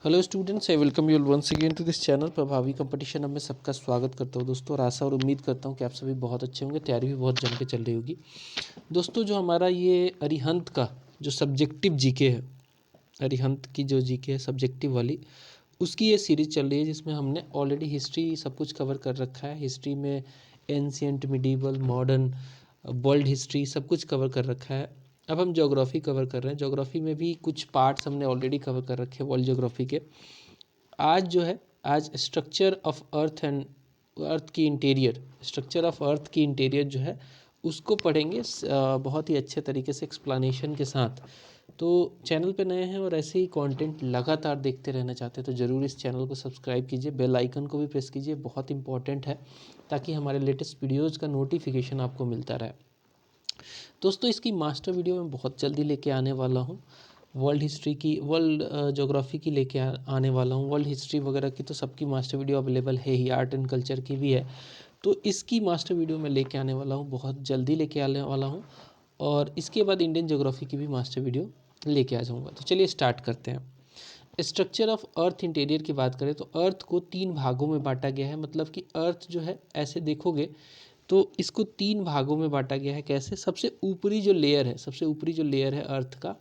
Hello students, I welcome you once again to this channel Prabhavi competition. अब मैं सबका स्वागत करता हूँ दोस्तों, और आशा और उम्मीद करता हूँ कि आप सभी बहुत अच्छे होंगे। तैयारी भी बहुत जम के चल रही होगी दोस्तों। जो हमारा ये अरिहंत का जो सब्जेक्टिव जीके है, अरिहंत की जो जीके है सब्जेक्टिव वाली, उसकी ये सीरीज़ चल रही है जिसमें हमने ऑलरेडी हिस्ट्री सब कुछ कवर कर रखा है। हिस्ट्री में ancient, medieval, modern, world history सब कुछ कवर कर रखा है। अब हम ज्योग्राफी कवर कर रहे हैं। ज्योग्राफी में भी कुछ पार्ट्स हमने ऑलरेडी कवर कर रखे हैं वर्ल्ड ज्योग्राफी के। आज जो है, आज structure of earth and earth की इंटीरियर, स्ट्रक्चर ऑफ अर्थ की इंटीरियर जो है उसको पढ़ेंगे बहुत ही अच्छे तरीके से एक्सप्लेनेशन के साथ। तो चैनल पे नए हैं और ऐसे ही कंटेंट लगातार देखते रहना चाहते हैं तो ज़रूर इस चैनल को सब्सक्राइब कीजिए, बेल आइकन को भी प्रेस कीजिए, बहुत इंपॉर्टेंट है ताकि हमारे लेटेस्ट वीडियोज़ का नोटिफिकेशन आपको मिलता रहे। दोस्तों, इसकी मास्टर वीडियो मैं बहुत जल्दी लेके आने वाला हूँ। वर्ल्ड हिस्ट्री की, वर्ल्ड ज्योग्राफी की लेके आने वाला हूँ। वर्ल्ड हिस्ट्री वगैरह की तो सबकी मास्टर वीडियो अवेलेबल है ही, आर्ट एंड कल्चर की भी है। तो इसकी मास्टर वीडियो मैं लेके आने वाला हूँ, बहुत जल्दी लेके आने वाला हूँ। और इसके बाद इंडियन ज्योग्राफी की भी मास्टर वीडियो लेके आ जाऊँगा। तो चलिए स्टार्ट करते हैं। स्ट्रक्चर ऑफ अर्थ इंटीरियर की बात करें तो अर्थ को 3 भागों में बांटा गया है। मतलब कि अर्थ जो है, ऐसे देखोगे तो इसको 3 भागों में बांटा गया है। कैसे? सबसे ऊपरी जो लेयर है, सबसे ऊपरी जो लेयर है अर्थ का,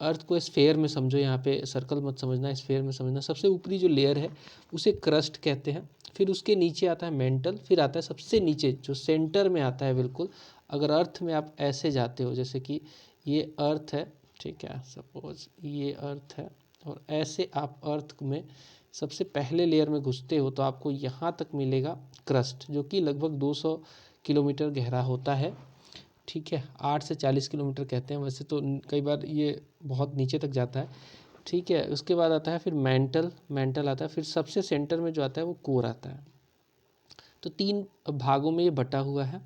अर्थ को स्फेयर में समझो, यहाँ पे सर्कल मत समझना, स्फेयर में समझना। सबसे ऊपरी जो लेयर है उसे क्रस्ट कहते हैं। फिर उसके नीचे आता है मेंटल, फिर आता है सबसे नीचे जो सेंटर में आता है बिल्कुल। अगर अर्थ में आप ऐसे जाते हो, जैसे कि ये अर्थ है, ठीक है, सपोज ये अर्थ है, और ऐसे आप अर्थ में सबसे पहले लेयर में घुसते हो तो आपको यहाँ तक मिलेगा क्रस्ट, जो कि लगभग 200 किलोमीटर गहरा होता है। ठीक है, 8 से 40 किलोमीटर कहते हैं, वैसे तो कई बार ये बहुत नीचे तक जाता है। ठीक है, उसके बाद आता है फिर मेंटल, मेंटल आता है, फिर सबसे सेंटर में जो आता है वो कोर आता है। तो 3 भागों में ये बटा हुआ है,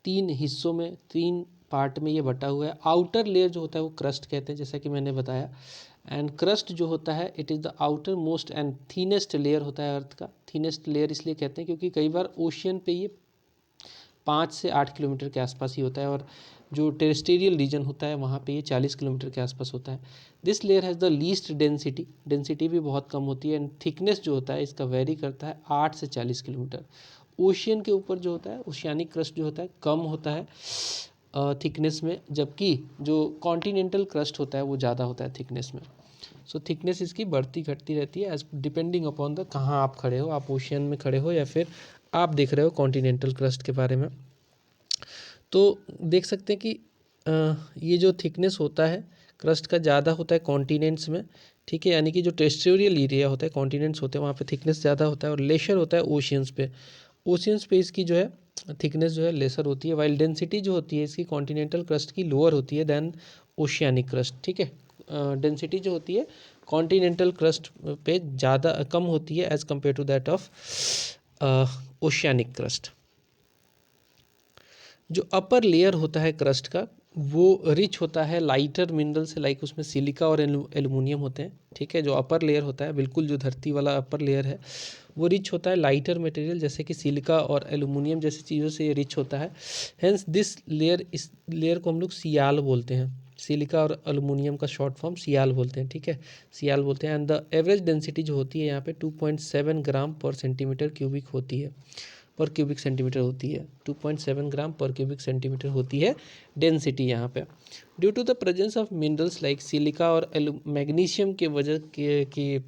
3 हिस्सों में, 3 पार्ट में ये बटा हुआ है। आउटर लेयर जो होता है वो क्रस्ट कहते हैं, जैसा कि मैंने बताया। एंड क्रस्ट जो होता है, it is the outer most and thinnest layer होता है अर्थ का। थीनेस्ट लेयर इसलिए कहते हैं क्योंकि कई बार ओशियन पे ये 5 से 8 किलोमीटर के आसपास ही होता है, और जो टेरेस्टेरियल रीजन होता है वहाँ पे ये 40 किलोमीटर के आसपास होता है। This layer has the least density, density भी बहुत कम होती है। एंड थिकनेस जो होता है इसका वेरी करता है 8 से 40 किलोमीटर। ओशियन के ऊपर जो होता है, ओशियानिक क्रस्ट जो होता है कम होता है थिकनेस में, जबकि जो कॉन्टिनेंटल क्रस्ट होता है वो ज़्यादा होता है थिकनेस में। सो थिकनेस इसकी बढ़ती घटती रहती है एज डिपेंडिंग अपॉन द कहाँ आप खड़े हो, आप ओशियन में खड़े हो या फिर आप देख रहे हो कॉन्टिनेंटल क्रस्ट के बारे में। तो देख सकते हैं कि ये जो थिकनेस होता है क्रस्ट का ज़्यादा होता है कॉन्टिनेंट्स में। ठीक है, यानी कि जो टेरेस्टेरियल एरिया होता है, कॉन्टिनेंट्स होते हैं, वहाँ पे थिकनेस ज़्यादा होता है, और लेशर होता है ओशियंस पे। ओशियंस पे इसकी जो है थिकनेस जो है लेसर होती है, वाइल डेंसिटी जो होती है इसकी कॉन्टिनेंटल क्रस्ट की लोअर होती है देन ओशियानिक क्रस्ट। ठीक है, डेंसिटी जो होती है कॉन्टिनेंटल क्रस्ट पे ज़्यादा कम होती है as compare to that of oceanic crust. जो अपर लेयर होता है क्रस्ट का वो रिच होता है लाइटर मिनरल से, लाइक उसमें सिलिका और एल्युमिनियम होते हैं। ठीक है, जो अपर लेयर होता है, बिल्कुल जो धरती वाला अपर लेयर है, वो रिच होता है लाइटर मटेरियल जैसे कि सिलिका और एल्युमिनियम जैसी चीज़ों से ये रिच होता है। हेंस दिस लेयर, इस लेयर को हम लोग सियाल बोलते हैं। सिलिका और एल्युमिनियम का शॉर्ट फॉर्म सियाल बोलते हैं। ठीक है, सियाल बोलते हैं। एंड द एवरेज डेंसिटी जो होती है यहाँ पे 2.7 ग्राम पर सेंटीमीटर क्यूबिक होती है, पर क्यूबिक सेंटीमीटर होती है। 2.7 ग्राम पर क्यूबिक सेंटीमीटर होती है डेंसिटी यहाँ पे। Due to the presence of minerals like silica और मैग्नीशियम के वजह के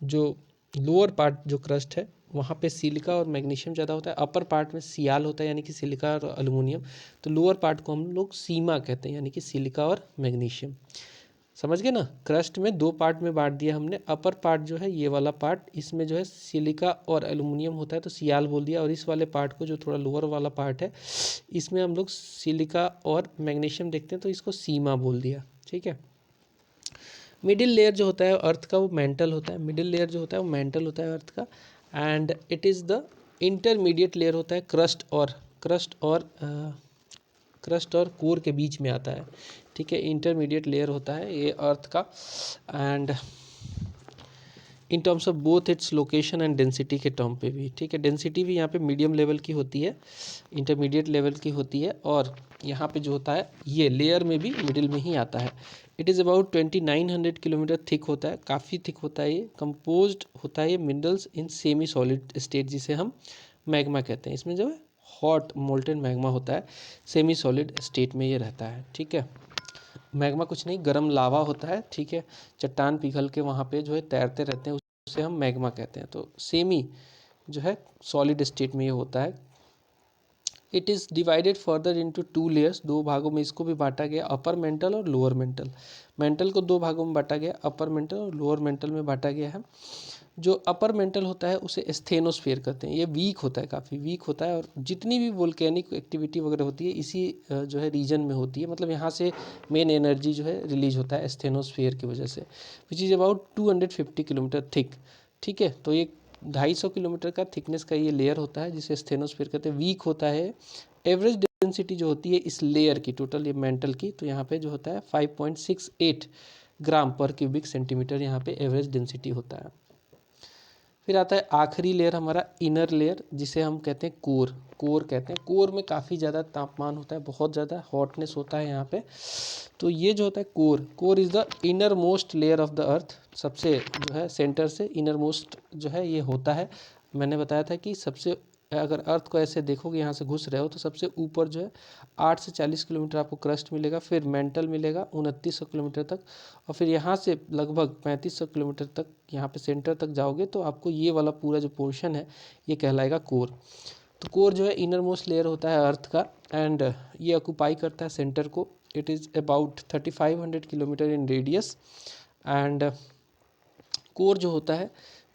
जो लोअर पार्ट जो क्रस्ट है वहाँ पे सिलिका और मैग्नीशियम ज़्यादा होता है, अपर पार्ट में सियाल होता है यानी कि सिलिका और एल्युमिनियम। तो लोअर पार्ट को हम लोग सीमा कहते हैं, यानी कि सिलिका और मैग्नीशियम। समझ गए ना? क्रस्ट में 2 पार्ट में बांट दिया हमने। अपर पार्ट जो है ये वाला पार्ट, इसमें जो है सिलिका और एल्युमिनियम होता है तो सियाल बोल दिया, और इस वाले पार्ट को जो थोड़ा लोअर वाला पार्ट है इसमें हम लोग सिलिका और मैग्नीशियम देखते हैं तो इसको सीमा बोल दिया। ठीक है, मिडिल लेयर जो होता है अर्थ का वो मेंटल होता है। मिडिल लेयर जो होता है वो मेंटल होता है अर्थ का, and it is the intermediate layer होता है क्रस्ट और कोर के बीच में आता है। ठीक है, इंटरमीडिएट लेयर होता है ये अर्थ का। And in terms of both its location and density के टर्म पे भी, ठीक है। डेंसिटी भी यहाँ पे मीडियम लेवल की होती है, इंटरमीडिएट लेवल की होती है, और यहाँ पे जो होता है ये लेयर में भी मिडिल में ही आता है। It is about 2900 kilometre thick होता है, काफ़ी थिक होता है ये। कंपोज्ड होता है ये minerals in semi solid state, जिसे हम मैग्मा कहते हैं। इसमें जो है हॉट मोल्टेन मैग्मा होता है, सेमी सॉलिड स्टेट में ये रहता है, ठीक है। मैग्मा कुछ नहीं, गर्म लावा होता है, ठीक है। चट्टान पिघल के वहाँ पे जो है तैरते रहते हैं, उसे हम मैग्मा कहते हैं। तो सेमी जो है सॉलिड स्टेट में ये होता है। It is divided further into 2 layers, 2 भागों में इसको भी बांटा गया, अपर मेंटल और लोअर मेंटल। मेंटल को 2 भागों में बांटा गया, अपर मेंटल और लोअर मेंटल में बांटा गया है। जो अपर मेंटल होता है उसे स्थेनोस्फीयर कहते हैं। ये वीक होता है, काफ़ी वीक होता है, और जितनी भी वोल्केनिक एक्टिविटी वगैरह होती है इसी जो है रीजन में होती है। मतलब यहाँ से मेन एनर्जी जो है रिलीज होता है स्थेनोस्फीयर की वजह से, which is about 250 kilometre thick, ठीक है। तो ये 250 किलोमीटर का थिकनेस का ये लेयर होता है, जिसे स्थेनोस्फीयर कहते हैं। वीक होता है। एवरेज डेंसिटी जो होती है इस लेयर की, टोटल ये मेंटल की, तो यहाँ पे जो होता है 5.68 ग्राम पर क्यूबिक सेंटीमीटर यहाँ पे एवरेज डेंसिटी होता है। फिर आता है आखिरी लेयर हमारा इनर लेयर, जिसे हम कहते हैं कोर। कोर कहते हैं, कोर में काफ़ी ज़्यादा तापमान होता है, बहुत ज़्यादा हॉटनेस होता है यहाँ पे। तो ये जो होता है core, core is the inner most layer of the अर्थ। सबसे जो है सेंटर से इनर मोस्ट जो है ये होता है। मैंने बताया था कि सबसे, अगर अर्थ को ऐसे देखोगे यहाँ से घुस रहे हो, तो सबसे ऊपर जो है 8 से 40 किलोमीटर आपको क्रस्ट मिलेगा, फिर मेंटल मिलेगा 2900 किलोमीटर तक, और फिर यहाँ से लगभग 3500 किलोमीटर तक यहाँ पे सेंटर तक जाओगे तो आपको ये वाला पूरा जो पोर्शन है ये कहलाएगा कोर। तो कोर जो है इनर मोस्ट लेयर होता है अर्थ का, एंड ये ऑक्यूपाई करता है सेंटर को। It is about 3500 kilometre in radius. And core जो होता है,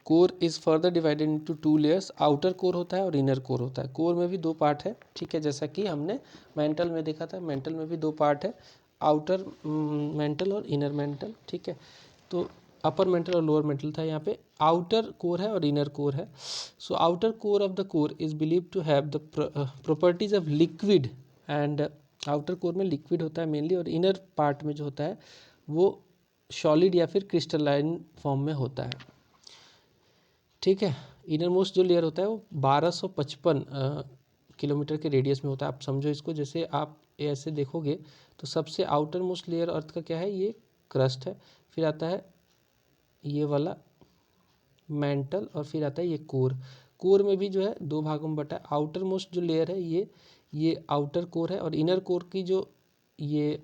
core is further divided into 2 layers. Outer core होता है और इनर कोर होता है। कोर में भी 2 पार्ट है, ठीक है, जैसा कि हमने मेंटल में देखा था। मेंटल में भी 2 पार्ट है, आउटर मेंटल और इनर मेंटल, ठीक है। तो अपर मेंटल और लोअर मेंटल था, यहाँ पे आउटर कोर है और इनर कोर है। So outer core of the core is believe to have the properties of liquid, and outer core में लिक्विड होता है मेनली, और इनर पार्ट में जो होता है वो सॉलिड या फिर क्रिस्टलाइन फॉर्म में होता है, ठीक है। इनर मोस्ट जो लेयर होता है वो 1255 किलोमीटर के रेडियस में होता है। आप समझो इसको, जैसे आप ऐसे देखोगे तो सबसे आउटर मोस्ट लेयर अर्थ का क्या है, ये क्रस्ट है, फिर आता है ये वाला मेंटल, और फिर आता है ये कोर। कोर में भी जो है 2 भागों में बटा है। आउटर मोस्ट जो लेयर है ये आउटर कोर है, और इनर कोर की जो ये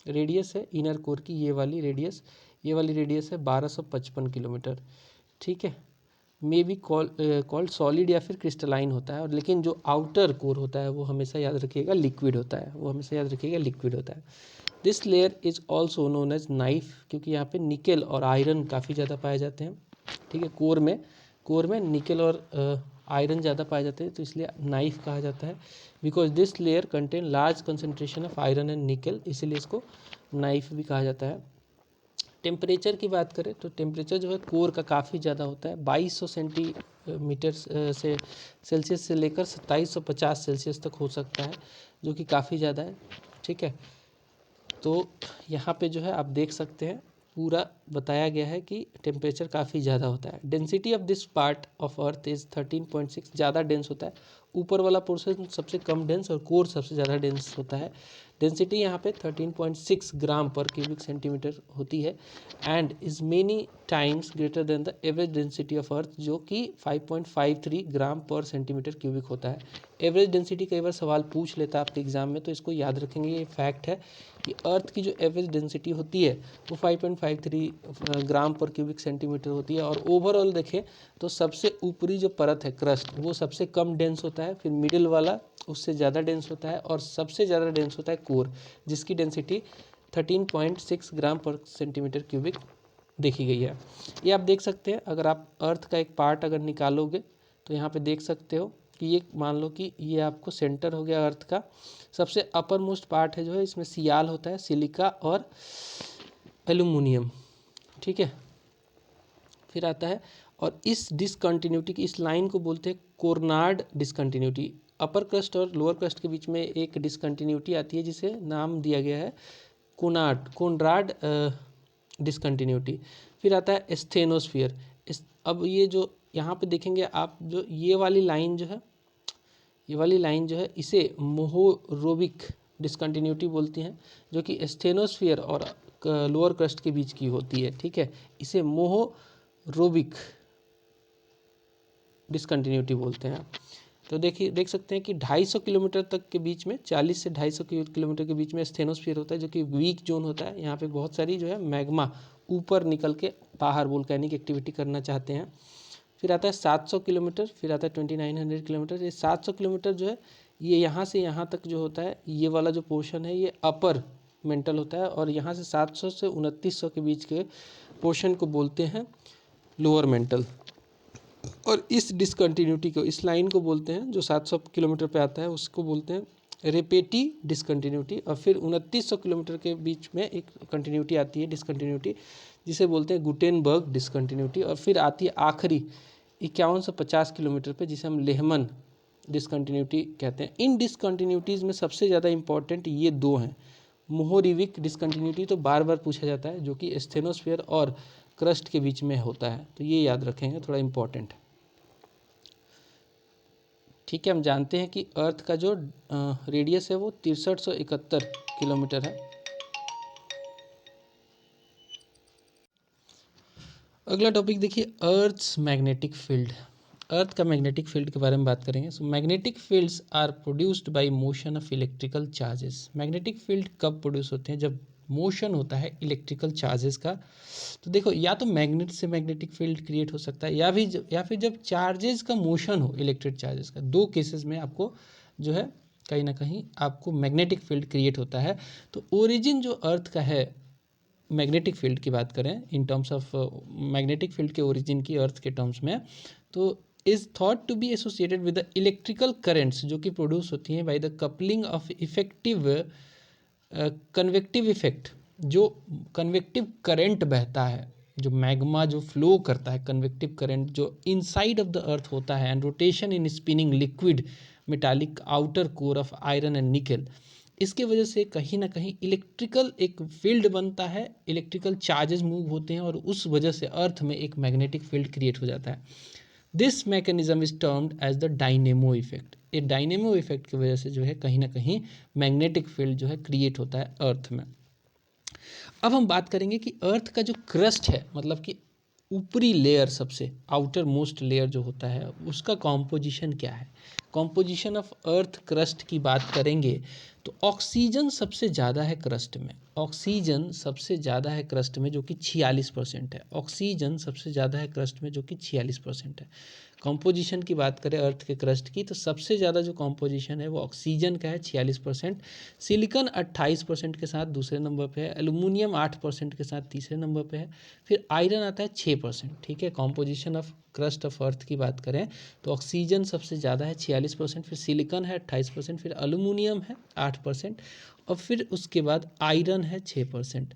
रेडियस है इनर कोर की, ये वाली रेडियस है 1255 किलोमीटर, ठीक है। मे बी कॉल्ड सॉलिड या फिर क्रिस्टलाइन होता है। और लेकिन जो आउटर कोर होता है वो हमेशा याद रखिएगा लिक्विड होता है, वो हमेशा याद रखिएगा लिक्विड होता है। This layer is also known as NIFE, क्योंकि यहाँ पे निकल और आयरन काफ़ी ज़्यादा पाए जाते हैं, ठीक है। कोर में निकल और आयरन ज़्यादा पाए जाते हैं, तो इसलिए नाइफ कहा जाता है। Because this layer contain large concentration of iron and निकल, इसीलिए इसको नाइफ भी कहा जाता है। टेम्परेचर की बात करें तो टेम्परेचर जो है कोर का काफ़ी ज़्यादा होता है। 2200 सेंटीमीटर से सेल्सियस से लेकर 2750 सेल्सियस तक हो सकता है, जो कि काफ़ी ज़्यादा है, ठीक है। तो यहाँ पे जो है आप देख सकते हैं पूरा बताया गया है कि टेम्परेचर काफ़ी ज़्यादा होता है। Density of this part of earth is 13.6, ज़्यादा डेंस होता है। ऊपर वाला पोर्शन सबसे कम डेंस और कोर सबसे ज़्यादा डेंस होता है। डेंसिटी यहाँ पे 13.6 ग्राम पर क्यूबिक सेंटीमीटर होती है, and is many times greater than the average density of earth, जो कि 5.53 ग्राम पर सेंटीमीटर क्यूबिक होता है। एवरेज डेंसिटी कई बार सवाल पूछ लेता है आपके एग्जाम में, तो इसको याद रखेंगे, ये फैक्ट है कि अर्थ की जो एवरेज डेंसिटी होती है वो 5.53 ग्राम पर क्यूबिक सेंटीमीटर होती है। और ओवरऑल देखें तो सबसे ऊपरी जो परत है क्रस्ट, वो सबसे कम डेंस होता है, फिर मिडिल वाला उससे ज़्यादा डेंस होता है, और सबसे ज़्यादा डेंस होता है कोर, जिसकी डेंसिटी 13.6 ग्राम पर सेंटीमीटर क्यूबिक देखी गई है। ये आप देख सकते हैं, अगर आप अर्थ का एक पार्ट अगर निकालोगे तो यहाँ पे देख सकते हो कि ये मान लो कि ये आपको सेंटर हो गया अर्थ का। सबसे अपर मोस्ट पार्ट है जो है, इसमें सियाल होता है, सिलिका और एल्यूमिनियम, ठीक है। फिर आता है, और इस डिसकंटिन्यूटी की, इस लाइन को बोलते हैं कोर्नाड डिसकंटिन्यूटी। अपर क्रस्ट और लोअर क्रस्ट के बीच में एक डिसकंटिन्यूटी आती है, जिसे नाम दिया गया है कोनराड डिसकंटिन्यूटी। फिर आता है स्थेनोस्फीयर। अब ये जो यहाँ पे देखेंगे आप, जो ये वाली लाइन जो है, ये वाली लाइन जो है इसे मोहोरोबिक डिसकंटिन्यूटी बोलती हैं, जो कि स्टेनोस्फीयर और लोअर क्रस्ट के बीच की होती है, ठीक है। इसे मोहोरोबिक डिसकंटिन्यूटी बोलते हैं। तो देखिए, देख सकते हैं कि 250 किलोमीटर तक के बीच में, 40 से 250 किलोमीटर के बीच में स्टेनोस्फीयर होता है, जो कि वीक जोन होता है। यहाँ पे बहुत सारी जो है मैग्मा ऊपर निकल के बाहर वोल्केनिक एक्टिविटी करना चाहते हैं। फिर आता है 700 किलोमीटर, फिर आता है 2900 किलोमीटर। ये 700 किलोमीटर जो है, ये यहाँ से यहाँ तक जो होता है, ये वाला जो पोर्शन है ये अपर मेंटल होता है, और यहाँ से 700 से 2900 के बीच के पोर्शन को बोलते हैं लोअर मेंटल। और इस डिसकंटिन्यूटी को, इस लाइन को बोलते हैं, जो 700 किलोमीटर पे आता है, उसको बोलते हैं रेपेटी डिसकंटिन्यूटी। और फिर 2900 किलोमीटर के बीच में एक कंटिन्यूटी आती है, डिसकंटिन्यूटी, जिसे बोलते हैं गुटेनबर्ग डिसकंटिन्यूटी। और फिर आती है आखिरी 51 से 50 किलोमीटर पे, जिसे हम लेहमन डिसकंटिन्यूटी कहते हैं। इन डिसकंटिन्यूटीज़ में सबसे ज़्यादा इंपॉर्टेंट ये दो हैं। मोहोरिविक डिसकंटिन्यूटी तो बार बार पूछा जाता है, जो कि स्टेनोस्फीयर और क्रस्ट के बीच में होता है, तो ये याद रखेंगे, थोड़ा इंपॉर्टेंट है, ठीक है। हम जानते हैं कि अर्थ का जो रेडियस है वो 6371 किलोमीटर है। अगला टॉपिक देखिए, अर्थ्स मैग्नेटिक फील्ड। अर्थ का मैग्नेटिक फील्ड के बारे में बात करेंगे। So magnetic fields are produced by motion of electrical charges. Magnetic field कब प्रोड्यूस होते हैं? जब मोशन होता है इलेक्ट्रिकल चार्जेस का। तो देखो, या तो मैग्नेट से मैग्नेटिक फील्ड क्रिएट हो सकता है, या फिर जब चार्जेस का मोशन हो, इलेक्ट्रिक चार्जेस का। दो केसेस में आपको जो है कहीं ना कहीं आपको मैग्नेटिक फील्ड क्रिएट होता है। तो ओरिजिन जो अर्थ का है, मैग्नेटिक फील्ड की बात करें in terms of magnetic field के ओरिजिन की अर्थ के टर्म्स में, तो is thought to be associated with the electrical currents, जो कि प्रोड्यूस होती हैं by the coupling of effective convective effect. जो कन्वेक्टिव करंट बहता है, जो मैग्मा जो फ्लो करता है, कन्वेक्टिव करंट जो इनसाइड ऑफ द अर्थ होता है, and rotation in spinning liquid metallic outer core of iron and निकल, इसके वजह से कहीं ना कहीं इलेक्ट्रिकल एक फील्ड बनता है, इलेक्ट्रिकल चार्जेस मूव होते हैं, और उस वजह से अर्थ में एक मैग्नेटिक फील्ड क्रिएट हो जाता है। This mechanism is termed as the dynamo effect. ये डायनेमो इफेक्ट की वजह से जो है कहीं ना कहीं मैग्नेटिक फील्ड जो है क्रिएट होता है अर्थ में। अब हम बात करेंगे कि अर्थ का जो क्रस्ट है, मतलब कि ऊपरी लेयर, सबसे आउटर मोस्ट लेयर जो होता है, उसका कॉम्पोजिशन क्या है। कॉम्पोजिशन ऑफ अर्थ क्रस्ट की बात करेंगे तो ऑक्सीजन सबसे ज़्यादा है क्रस्ट में। ऑक्सीजन सबसे ज़्यादा है क्रस्ट में, जो कि 46% है। ऑक्सीजन सबसे ज़्यादा है क्रस्ट में, जो कि 46% है। कॉम्पोजिशन की बात करें अर्थ के क्रस्ट की, तो सबसे ज़्यादा जो कॉम्पोजिशन है वो ऑक्सीजन का है, 46%। सिलिकॉन 28% के साथ दूसरे नंबर पे है। एल्युमिनियम 8% के साथ तीसरे नंबर पे है। फिर आयरन आता है 6%, ठीक है। Composition of crust of earth की बात करें तो ऑक्सीजन सबसे ज़्यादा है 46%, फिर सिलिकॉन है 28%, फिर एल्युमिनियम है 8%, और फिर उसके बाद आयरन है 6%।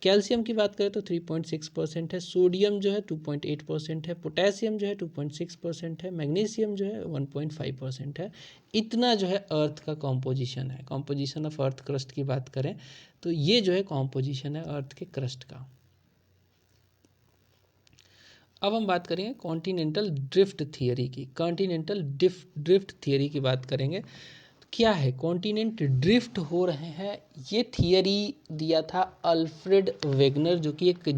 कैल्शियम की बात करें तो 3.6% है। सोडियम जो है 2.8% है। पोटेशियम जो है 2.6% है। मैग्नीशियम जो है 1.5% है। इतना जो है अर्थ का कॉम्पोजिशन है। कॉम्पोजिशन ऑफ अर्थ क्रस्ट की बात करें तो ये जो है कॉम्पोजिशन है अर्थ के क्रस्ट का। अब हम बात करेंगे कॉन्टिनेंटल ड्रिफ्ट थियरी की। कॉन्टिनेंटल ड्रिफ्ट थियरी की बात करेंगे। क्या है कॉन्टिनेंट ड्रिफ्ट हो रहे हैं, ये थियरी दिया था अल्फ्रेड वेगनर, जो कि एक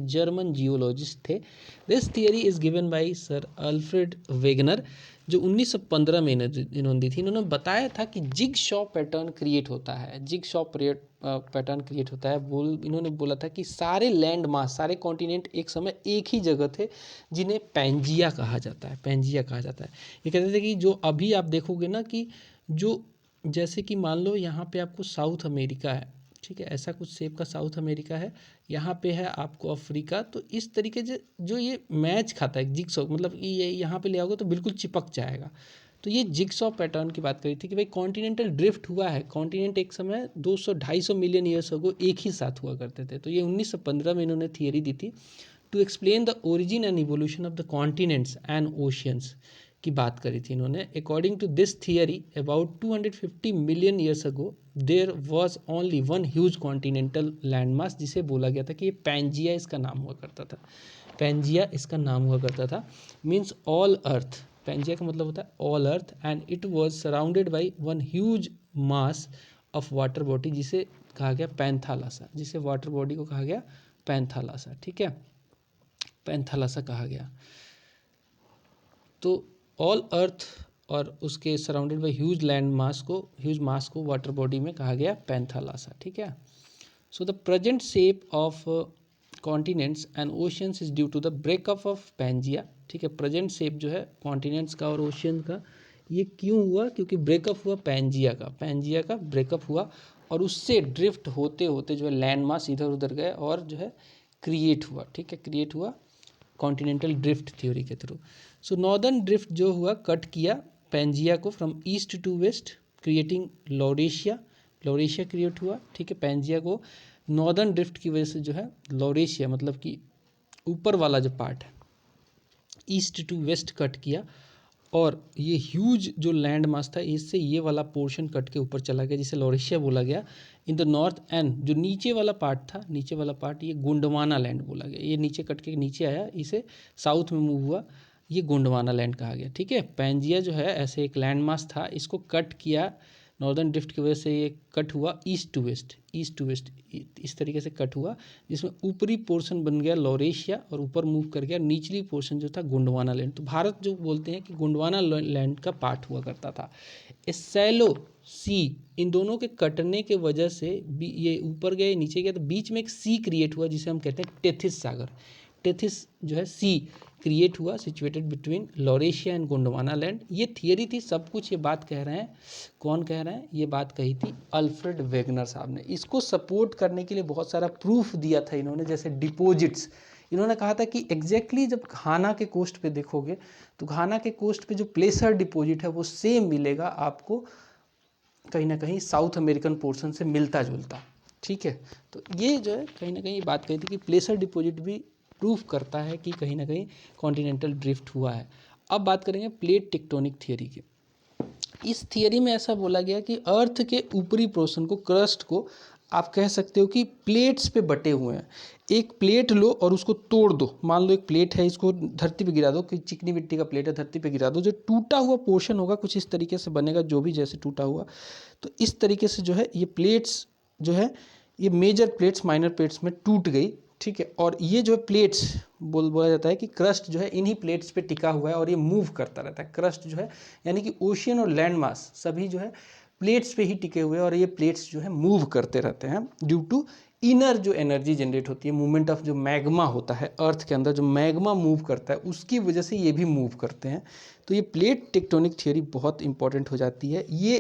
जर्मन जियोलॉजिस्ट थे। This theory is given by sir Alfred Wegener, जो 1915 में इन्होंने दी थी। इन्होंने बताया था कि जिग शॉ पैटर्न क्रिएट होता है। जिग शॉ पैटर्न क्रिएट होता है। इन्होंने बोला था कि सारे लैंड मास, सारे कॉन्टिनेंट एक समय एक ही जगह थे, जिन्हें पैंजिया कहा जाता है। पैंजिया कहा जाता है। ये कहते थे कि जो अभी आप देखोगे ना कि जो, जैसे कि मान लो यहाँ पे आपको साउथ अमेरिका है, ठीक है, ऐसा कुछ शेप का साउथ अमेरिका है, यहाँ पे है आपको अफ्रीका, तो इस तरीके से जो ये मैच खाता है जिगसॉ, मतलब ये यहाँ पे ले आओगे तो बिल्कुल चिपक जाएगा। तो ये जिगसॉ पैटर्न की बात करी थी कि भाई कॉन्टिनेंटल ड्रिफ्ट हुआ है। कॉन्टिनेंट एक समय 200-250 मिलियन ईयर्स अगो एक ही साथ हुआ करते थे। तो ये 1915 में इन्होंने थियरी दी थी to explain the origin and evolution of the continents and oceans की बात करी थी इन्होंने। According to this theory about 250 million years ago there was only one huge continental land mass, जिसे बोला गया था कि ये पैंजिया इसका नाम हुआ करता था। पैंजिया इसका नाम हुआ करता था, मीन्स ऑल अर्थ। पैंजिया का मतलब होता है all earth, and it was surrounded by one huge mass of water body, जिसे कहा गया पैंथालासा, जिसे वाटर बॉडी को कहा गया पैंथालासा। ठीक है, पैंथालासा कहा गया। तो ऑल अर्थ और उसके surrounded by huge land mass को, ह्यूज मास को वाटर बॉडी में कहा गया पैंथालासा। ठीक है, so the present shape of continents and oceans is due to the breakup of Pangaea. ठीक है, प्रेजेंट शेप जो है कॉन्टिनेंट्स का और ओशियन का, ये क्यों हुआ? क्योंकि ब्रेकअप हुआ पैंजिया का, पैंजिया का ब्रेकअप हुआ और उससे ड्रिफ्ट होते होते जो है लैंड मास इधर उधर गए और जो है क्रिएट हुआ। ठीक है, क्रिएट हुआ कॉन्टिनेंटल ड्रिफ्ट थ्योरी के थ्रू। सो नॉर्दर्न ड्रिफ्ट जो हुआ कट किया पैंजिया को from east to west, creating Laurasia, Laurasia create हुआ। ठीक है, पैंजिया को नॉर्दर्न ड्रिफ्ट की वजह से जो है लॉरेशिया मतलब कि ऊपर वाला जो पार्ट है ईस्ट टू वेस्ट कट किया, और ये ह्यूज जो लैंड मास था इससे ये वाला पोर्शन कट के ऊपर चला गया, जिसे लॉरेशिया बोला गया इन द नॉर्थ। एंड जो नीचे वाला पार्ट था, नीचे वाला पार्ट ये गोंडवाना लैंड बोला गया, ये नीचे कट के नीचे आया, इसे साउथ में मूव हुआ, ये गोंडवाना लैंड कहा गया। ठीक है, पैंजिया जो है ऐसे एक लैंड मास था, इसको कट किया नॉर्दर्न ड्रिफ्ट की वजह से, ये कट हुआ east to west, east to west इस तरीके से कट हुआ, जिसमें ऊपरी पोर्शन बन गया लॉरेशिया और ऊपर मूव कर गया, निचली पोर्शन जो था गोंडवाना लैंड। तो भारत जो बोलते हैं कि गोंडवाना लैंड का पार्ट हुआ करता था। ए सैलो सी, इन दोनों के कटने के वजह से ये ऊपर गए नीचे गया, तो बीच में एक सी क्रिएट हुआ जिसे हम कहते हैं टेथिस सागर। टेथिस जो है सी क्रिएट हुआ situated between Laurasia and Gondwana land. ये थियरी थी, सब कुछ ये बात कह रहे हैं, कौन कह रहे हैं? ये बात कही थी अल्फ्रेड वेगनर साहब ने। इसको सपोर्ट करने के लिए बहुत सारा प्रूफ दिया था इन्होंने, जैसे डिपॉजिट्स। इन्होंने कहा था कि एग्जैक्टली जब घाना के कोस्ट पे देखोगे तो घाना के कोस्ट पे जो प्लेसर डिपॉजिट है वो सेम मिलेगा आपको, कहीं ना कहीं साउथ अमेरिकन पोर्शन से मिलता जुलता। ठीक है, तो ये जो है कहीं ना कहीं बात कही थी कि प्लेसर डिपॉजिट भी प्रूफ करता है कि कहीं ना कहीं कॉन्टिनेंटल ड्रिफ्ट हुआ है। अब बात करेंगे प्लेट टेक्टोनिक थियरी की। इस थियरी में ऐसा बोला गया कि अर्थ के ऊपरी पोर्शन को, क्रस्ट को आप कह सकते हो कि प्लेट्स पे बटे हुए हैं। एक प्लेट लो और उसको तोड़ दो, मान लो एक प्लेट है, इसको धरती पे गिरा दो, कि चिकनी मिट्टी का प्लेट है, धरती पे गिरा दो, जो टूटा हुआ पोर्शन होगा कुछ इस तरीके से बनेगा, जो भी जैसे टूटा हुआ। तो इस तरीके से जो है ये प्लेट्स जो है ये मेजर प्लेट्स माइनर प्लेट्स में टूट गई। ठीक है, और ये जो है प्लेट्स बोला जाता है कि क्रस्ट जो है इन्हीं प्लेट्स पे टिका हुआ है और ये मूव करता रहता है। क्रस्ट जो है यानी कि ओशियन और लैंड मास सभी जो है प्लेट्स पे ही टिके हुए हैं और ये प्लेट्स जो है मूव करते रहते हैं ड्यू टू इनर जो एनर्जी जनरेट होती है, मूवमेंट ऑफ जो मैग्मा होता है अर्थ के अंदर, जो मैग्मा मूव करता है उसकी वजह से ये भी मूव करते हैं। तो ये प्लेट टेक्टोनिक थियरी बहुत इंपॉर्टेंट हो जाती है। ये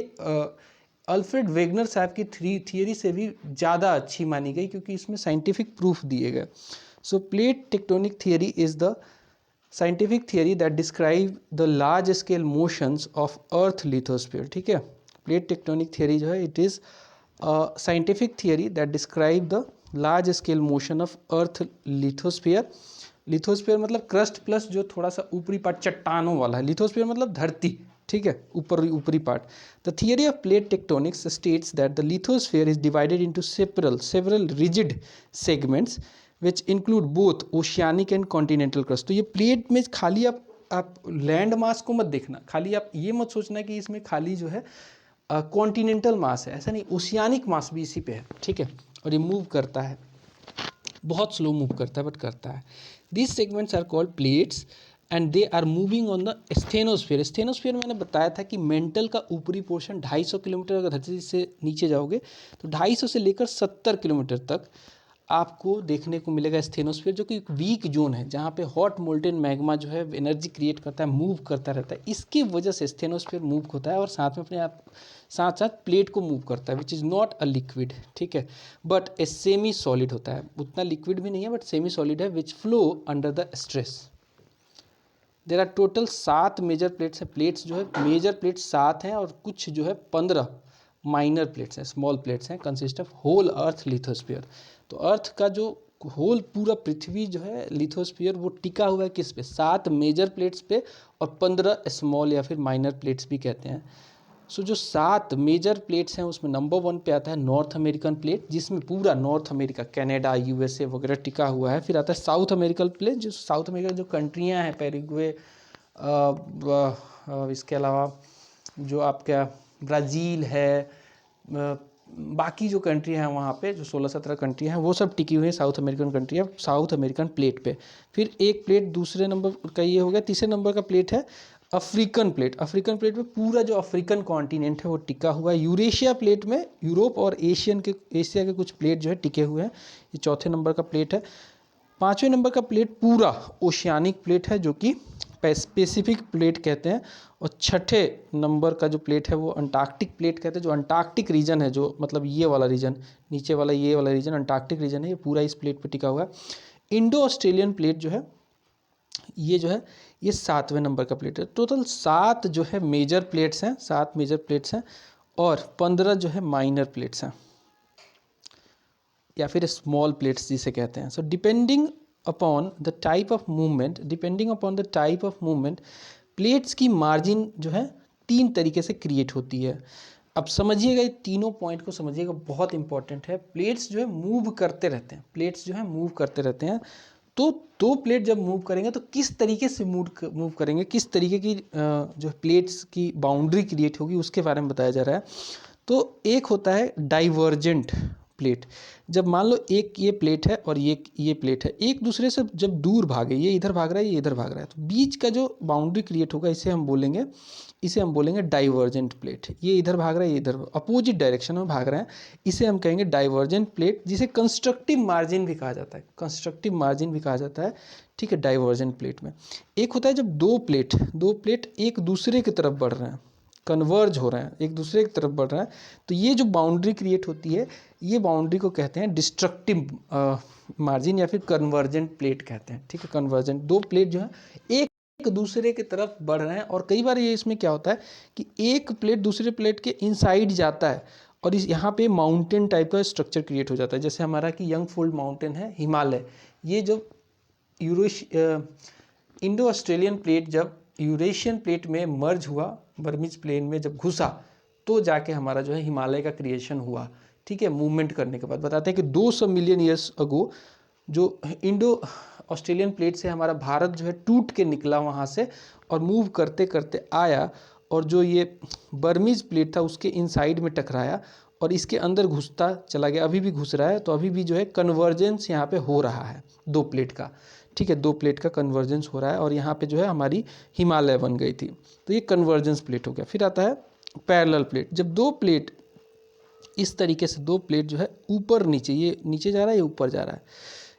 अल्फ्रेड वेगनर साहब की थियरी से भी ज़्यादा अच्छी मानी गई क्योंकि इसमें साइंटिफिक प्रूफ दिए गए। So plate tectonic theory is the scientific theory that describe the large scale motions of earth lithosphere. ठीक है, प्लेट टेक्टोनिक थियरी जो है it is scientific theory that describe the large scale motion of earth lithosphere. Lithosphere मतलब crust plus जो थोड़ा सा ऊपरी part चट्टानों वाला है, लिथोस्फीयर मतलब धरती। ठीक है, ऊपरी part. The theory of plate tectonics states that the lithosphere is divided into several rigid segments which include both oceanic and continental crust. तो ये प्लेट में खाली आप लैंड मास को मत देखना, खाली आप ये मत सोचना कि इसमें खाली जो है कॉन्टिनेंटल मास है, ऐसा नहीं, ओशियानिक मास भी इसी पे है। ठीक है, और ये मूव करता है, बहुत स्लो मूव करता है बट करता है। These segments are called plates and they are moving on the स्टेनोस्फीयर। स्टेनोस्फीयर मैंने बताया था कि मेंटल का ऊपरी पोर्शन 250 किलोमीटर, अगर धरती से नीचे जाओगे तो 250 से लेकर 70 किलोमीटर तक आपको देखने को मिलेगा स्टेनोस्फीयर, जो कि एक वीक जोन है जहाँ पे हॉट मोल्टेन मैग्मा जो है एनर्जी क्रिएट करता है, मूव करता रहता है। इसकी वजह से स्टेनोस्फीयर मूव होता है और साथ में अपने आप साथ साथ प्लेट को मूव करता है, which is not a liquid. ठीक है, बट ए सेमी सॉलिड होता है, उतना लिक्विड भी नहीं है बट सेमी सॉलिड है, which flow under the stress. There are total 7 major plates हैं। प्लेट्स जो है मेजर प्लेट्स 7 हैं और कुछ जो है 15 माइनर प्लेट्स हैं, स्मॉल प्लेट्स हैं, consist of whole earth lithosphere. तो अर्थ का जो होल पूरा पृथ्वी जो है लिथोस्फीयर वो टिका हुआ है किस पे? 7 मेजर प्लेट्स पे और 15 स्मॉल या फिर माइनर प्लेट्स भी कहते हैं सो जो 7 मेजर प्लेट्स हैं उसमें नंबर 1 पे आता है नॉर्थ अमेरिकन प्लेट, जिसमें पूरा नॉर्थ अमेरिका, कनाडा, यूएसए वगैरह टिका हुआ है। फिर आता है साउथ अमेरिकन प्लेट, जो साउथ अमेरिका जो कंट्रियां हैं, पैराग्वे, इसके अलावा जो आपका ब्राज़ील है, बाकी जो कंट्री हैं वहाँ पे जो 16-17 कंट्री हैं वो सब टिकी हुई हैं साउथ अमेरिकन कंट्री है, साउथ अमेरिकन प्लेट पे। फिर एक प्लेट दूसरे नंबर का ये हो गया। तीसरे नंबर का प्लेट है अफ्रीकन प्लेट। अफ्रीकन प्लेट पे पूरा जो अफ्रीकन कॉन्टिनेंट है वो टिका हुआ है। यूरेशिया प्लेट में यूरोप और एशिया के कुछ प्लेट जो है टिके हुए हैं। ये चौथे नंबर का प्लेट है। पाँचवें नंबर का प्लेट पूरा ओशियानिक प्लेट है, जो कि पैसिफिक प्लेट कहते हैं। और छठे नंबर का जो प्लेट है वो अंटार्कटिक प्लेट कहते हैं। जो अंटार्कटिक रीजन है, जो मतलब ये वाला रीजन, नीचे वाला ये वाला रीजन अंटार्कटिक रीजन है, ये पूरा इस प्लेट पे टिका हुआ है। इंडो ऑस्ट्रेलियन प्लेट जो है ये 7वें नंबर का प्लेट है। टोटल 7 जो है मेजर प्लेट्स हैं, 7 मेजर प्लेट्स हैं और 15 जो है माइनर प्लेट्स हैं या फिर स्मॉल प्लेट्स जिसे कहते हैं। So depending upon the type of movement plates की मार्जिन जो है 3 तरीके से क्रिएट होती है। अब समझिएगा, ये तीनों पॉइंट को समझिएगा, बहुत इंपॉर्टेंट है। प्लेट्स जो है मूव करते रहते हैं, तो 2 प्लेट जब मूव करेंगे तो किस तरीके से मूव करेंगे, किस तरीके की जो प्लेट्स की बाउंड्री क्रिएट होगी उसके बारे में बताया जा रहा है। तो एक होता है डाइवर्जेंट प्लेट। जब मान लो एक ये प्लेट है और ये प्लेट है, एक दूसरे से जब दूर भागे, ये इधर भाग रहा है, ये इधर भाग रहा है, तो बीच का जो बाउंड्री क्रिएट होगा इसे हम बोलेंगे डाइवर्जेंट प्लेट। ये इधर भाग रहा है, ये इधर अपोजिट डायरेक्शन में भाग रहे हैं, इसे हम कहेंगे डाइवर्जेंट प्लेट, जिसे कंस्ट्रक्टिव मार्जिन भी कहा जाता है। ठीक है, डाइवर्जेंट प्लेट में एक होता है जब दो प्लेट एक दूसरे की तरफ बढ़ रहे हैं, कन्वर्ज हो रहे हैं, एक दूसरे की तरफ बढ़ रहे हैं, तो ये जो बाउंड्री क्रिएट होती है, ये बाउंड्री को कहते हैं डिस्ट्रक्टिव मार्जिन या फिर कन्वर्जेंट प्लेट कहते हैं। ठीक है, कन्वर्जेंट, 2 प्लेट जो है एक दूसरे की तरफ बढ़ रहे हैं। और कई बार ये इसमें क्या होता है कि एक प्लेट दूसरे प्लेट के इनसाइड जाता है और यहाँ पे माउंटेन टाइप का स्ट्रक्चर क्रिएट हो जाता है। जैसे हमारा कि यंगफोल्ड माउंटेन है, हिमालय, ये जो इंडो ऑस्ट्रेलियन प्लेट जब यूरेशियन प्लेट में मर्ज हुआ, बर्मीज प्लेन में जब घुसा, तो जाके हमारा जो है हिमालय का क्रिएशन हुआ। ठीक है, मूवमेंट करने के बाद बताते हैं कि 200 मिलियन ईयर्स अगो जो इंडो ऑस्ट्रेलियन प्लेट से हमारा भारत जो है टूट के निकला वहाँ से और मूव करते करते आया, और जो ये बर्मीज प्लेट था उसके इनसाइड में टकराया और इसके अंदर घुसता चला गया, अभी भी घुस रहा है। तो अभी भी जो है कन्वर्जेंस यहाँ पे हो रहा है 2 प्लेट का। ठीक है, 2 प्लेट का कन्वर्जेंस हो रहा है और यहाँ पे जो है हमारी हिमालय बन गई थी, तो ये कन्वर्जेंस प्लेट हो गया। फिर आता है पैरेलल प्लेट। जब 2 प्लेट इस तरीके से 2 प्लेट जो है ऊपर नीचे, ये नीचे जा रहा है, ये ऊपर जा रहा है,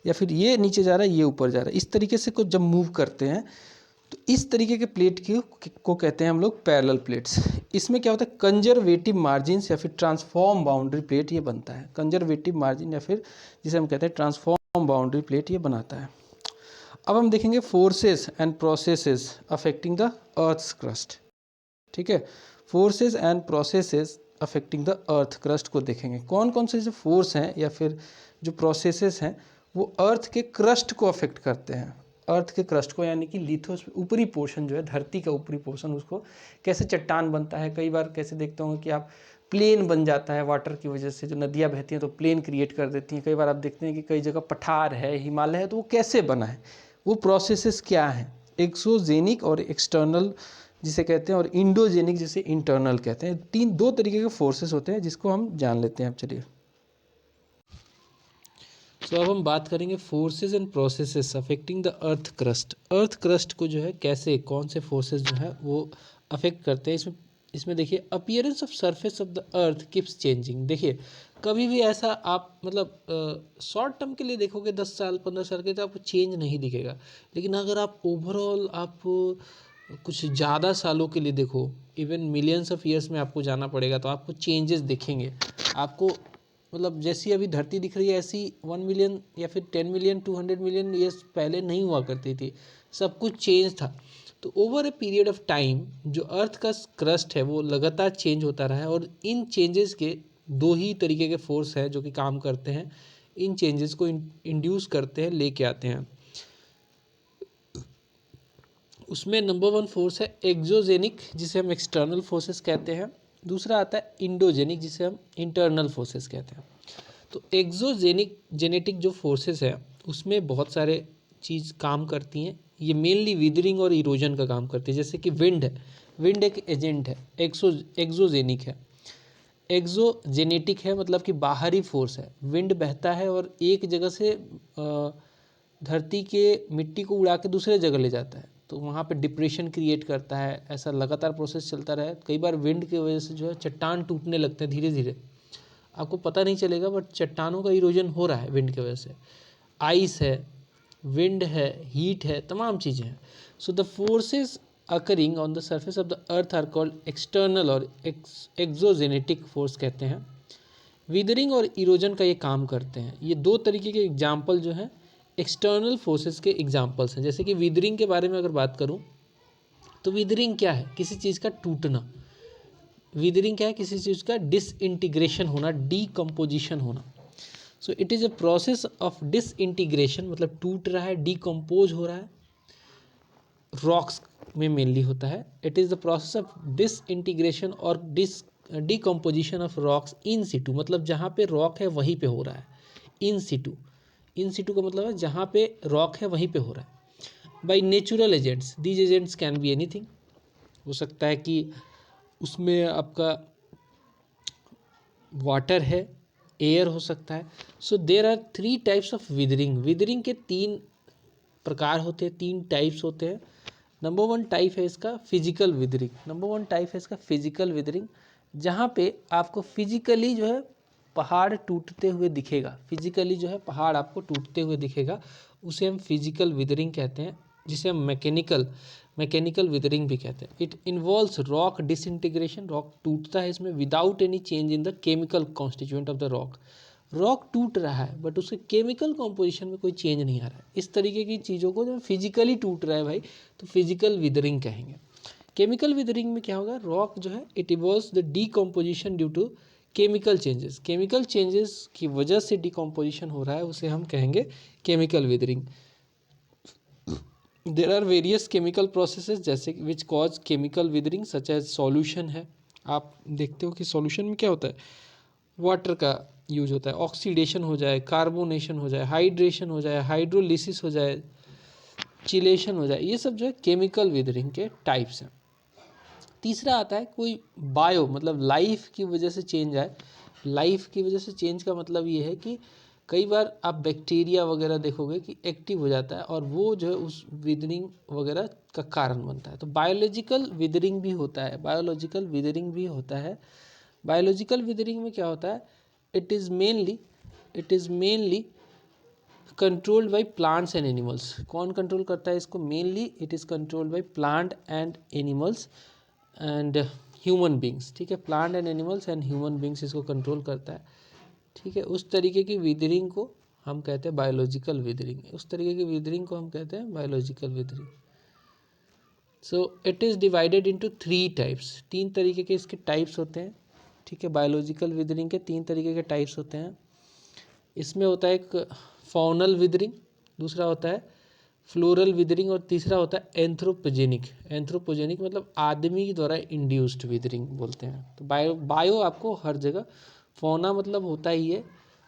या फिर ये नीचे जा रहा है, ये ऊपर जा रहा है, इस तरीके से को जब मूव करते हैं तो इस तरीके के प्लेट को कहते हैं हम लोग पैरेलल प्लेट्स। इसमें क्या होता है, कंजर्वेटिव मार्जिन्स या फिर ट्रांसफॉर्म बाउंड्री प्लेट ये बनता है। कंजर्वेटिव मार्जिन या फिर जिसे हम कहते हैं ट्रांसफॉर्म बाउंड्री प्लेट ये बनाता है। अब हम देखेंगे forces and processes affecting the earth's crust. ठीक है, forces and processes affecting the earth crust को देखेंगे। कौन कौन से जो फोर्स हैं या फिर जो प्रोसेसेस हैं वो अर्थ के क्रस्ट को अफेक्ट करते हैं। अर्थ के क्रस्ट को, यानी कि लिथोस ऊपरी पोर्शन जो है, धरती का ऊपरी पोर्शन, उसको कैसे चट्टान बनता है। कई बार कैसे देखते होंगे कि आप प्लेन बन जाता है वाटर की वजह से, जो नदियाँ बहती हैं तो प्लेन क्रिएट कर देती हैं। कई बार आप देखते हैं कि कई जगह पठार है, हिमालय है, तो वो कैसे बना है, वो प्रोसेसेस क्या हैं। एक्सोजेनिक और एक्सटर्नल जिसे कहते हैं, और इंडोजेनिक जिसे इंटरनल कहते हैं। 2 तरीके के फोर्सेस होते हैं जिसको हम जान लेते हैं। अब चलिए, तो अब हम बात करेंगे forces and processes affecting the earth crust. Earth crust को जो है कैसे, कौन से फोर्सेस जो है वो अफेक्ट करते हैं। इसमें देखिए, appearance of surface of the earth keeps changing. देखिए, कभी भी ऐसा आप मतलब शॉर्ट टर्म के लिए देखोगे 10 साल 15 साल के, तो आपको चेंज नहीं दिखेगा। लेकिन अगर आप ओवरऑल आप कुछ ज़्यादा सालों के लिए देखो, इवन मिलियंस ऑफ ईयर्स में आपको जाना पड़ेगा, तो आपको चेंजेस दिखेंगे। आपको मतलब जैसी अभी धरती दिख रही है ऐसी 1 मिलियन या फिर 10 मिलियन 200 मिलियन ईयर्स पहले नहीं हुआ करती थी। सब कुछ चेंज था। तो over a period of time जो अर्थ का क्रस्ट है वो लगातार चेंज होता रहा है, और इन चेंजेस के 2 ही तरीके के फोर्स हैं जो कि काम करते हैं, इन चेंजेस को इंड्यूस करते हैं, लेके आते हैं। उसमें नंबर 1 फोर्स है एक्सोजेनिक, जिसे हम एक्सटर्नल फोर्सेस कहते हैं, दूसरा आता है इंडोजेनिक, जिसे हम इंटरनल फोर्सेस कहते हैं। तो एक्सोजेनिक जेनेटिक जो फोर्सेस है उसमें बहुत सारे चीज़ काम करती हैं। ये मेनली विदरिंग और इरोजन का काम करती है। जैसे कि विंड है, विंड एक एजेंट है, एक्सोजेनिक है। एक्सोजेनेटिक है मतलब कि बाहरी फोर्स है। विंड बहता है और एक जगह से धरती के मिट्टी को उड़ा के दूसरे जगह ले जाता है, तो वहाँ पे डिप्रेशन क्रिएट करता है। ऐसा लगातार प्रोसेस चलता रहे, कई बार विंड की वजह से जो है चट्टान टूटने लगते हैं धीरे धीरे, आपको पता नहीं चलेगा बट चट्टानों का इरोजन हो रहा है विंड की वजह से। आइस है, विंड है, हीट है, तमाम चीज़ें हैं। So the forces occurring on the surface of the earth are called external और एक्सोजेनेटिक फोर्स कहते हैं। विदरिंग और इरोजन का ये काम करते हैं। ये दो तरीके के एग्जाम्पल जो हैं एक्सटर्नल फोर्सेस के एग्जाम्पल्स हैं। जैसे कि विदरिंग के बारे में अगर बात करूँ तो विदरिंग क्या है? किसी चीज़ का टूटना। विदरिंग क्या है? किसी चीज़ का डिसइंटीग्रेशन होना, डीकम्पोजिशन होना। सो it is a process of disintegration, मतलब टूट रहा है, डीकम्पोज हो रहा है। रॉक्स में मेनली होता है। It is the process of disintegration और decomposition of rocks in situ, मतलब जहाँ पे रॉक है वहीं पे हो रहा है। इन सिटू, इन सिटू का मतलब है जहाँ पे रॉक है वहीं पे हो रहा है। By natural agents, these agents can be anything. हो सकता है कि उसमें आपका वाटर है, एयर हो सकता है। So there are 3 types of weathering. Weathering के 3 प्रकार होते हैं, 3 टाइप्स होते हैं। नंबर 1 टाइप है इसका फिजिकल विदरिंग। नंबर 1 टाइप है इसका फिजिकल विदरिंग, जहाँ पे आपको फिजिकली जो है पहाड़ टूटते हुए दिखेगा। फिजिकली जो है पहाड़ आपको टूटते हुए दिखेगा, उसे हम फिजिकल विदरिंग कहते हैं, जिसे हम मैकेनिकल विदरिंग भी कहते हैं। It involves rock disintegration, rock टूटता है इसमें without any change in the chemical constituent of the rock. Rock टूट रहा है बट उसके केमिकल कॉम्पोजिशन में कोई चेंज नहीं आ रहा है। इस तरीके की चीज़ों को जब फिजिकली टूट रहा है भाई, तो फिजिकल विदरिंग कहेंगे। केमिकल विदरिंग में क्या होगा? रॉक जो है it involves the decomposition due to chemical changes. Chemical changes की वजह से डिकम्पोजिशन हो रहा है, उसे हम कहेंगे chemical weathering. There are various chemical processes जैसे which cause chemical weathering, such as solution है। आप देखते हो कि सॉल्यूशन में क्या होता है? वाटर का यूज होता है, ऑक्सीडेशन हो जाए, कार्बोनेशन हो जाए, हाइड्रेशन हो जाए, हाइड्रोलिसिस हो जाए, चिलेशन हो जाए, ये सब जो है केमिकल विदरिंग के टाइप्स हैं। तीसरा आता है कोई बायो, मतलब लाइफ की वजह से चेंज आए। लाइफ की वजह से चेंज का मतलब ये है कि कई बार आप बैक्टीरिया वगैरह देखोगे कि एक्टिव हो जाता है और वो जो है उस विदरिंग वगैरह का कारण बनता है। तो बायोलॉजिकल विदरिंग भी होता है, बायोलॉजिकल विदरिंग भी होता है। बायोलॉजिकल विदरिंग में क्या होता है? It is mainly controlled by plants and animals. कौन कंट्रोल करता है इसको? Mainly it is controlled by plant and animals and human beings. ठीक है, plant and animals and human beings इसको कंट्रोल करता है। ठीक है, उस तरीके की विदरिंग को हम कहते हैं बायोलॉजिकल विदरिंग। उस तरीके की विदरिंग को हम कहते हैं biological withering. So it is divided into 3 types. 3 तरीके के इसके टाइप्स होते हैं। ठीक है, बायोलॉजिकल विदरिंग के 3 तरीके के टाइप्स होते हैं। इसमें होता है एक फॉनल विदरिंग, दूसरा होता है फ्लोरल विदरिंग और तीसरा होता है एंथ्रोपोजेनिक। एंथ्रोपोजेनिक मतलब आदमी द्वारा इंड्यूस्ड विदरिंग बोलते हैं। तो बायो आपको हर जगह, फौना मतलब होता ही है,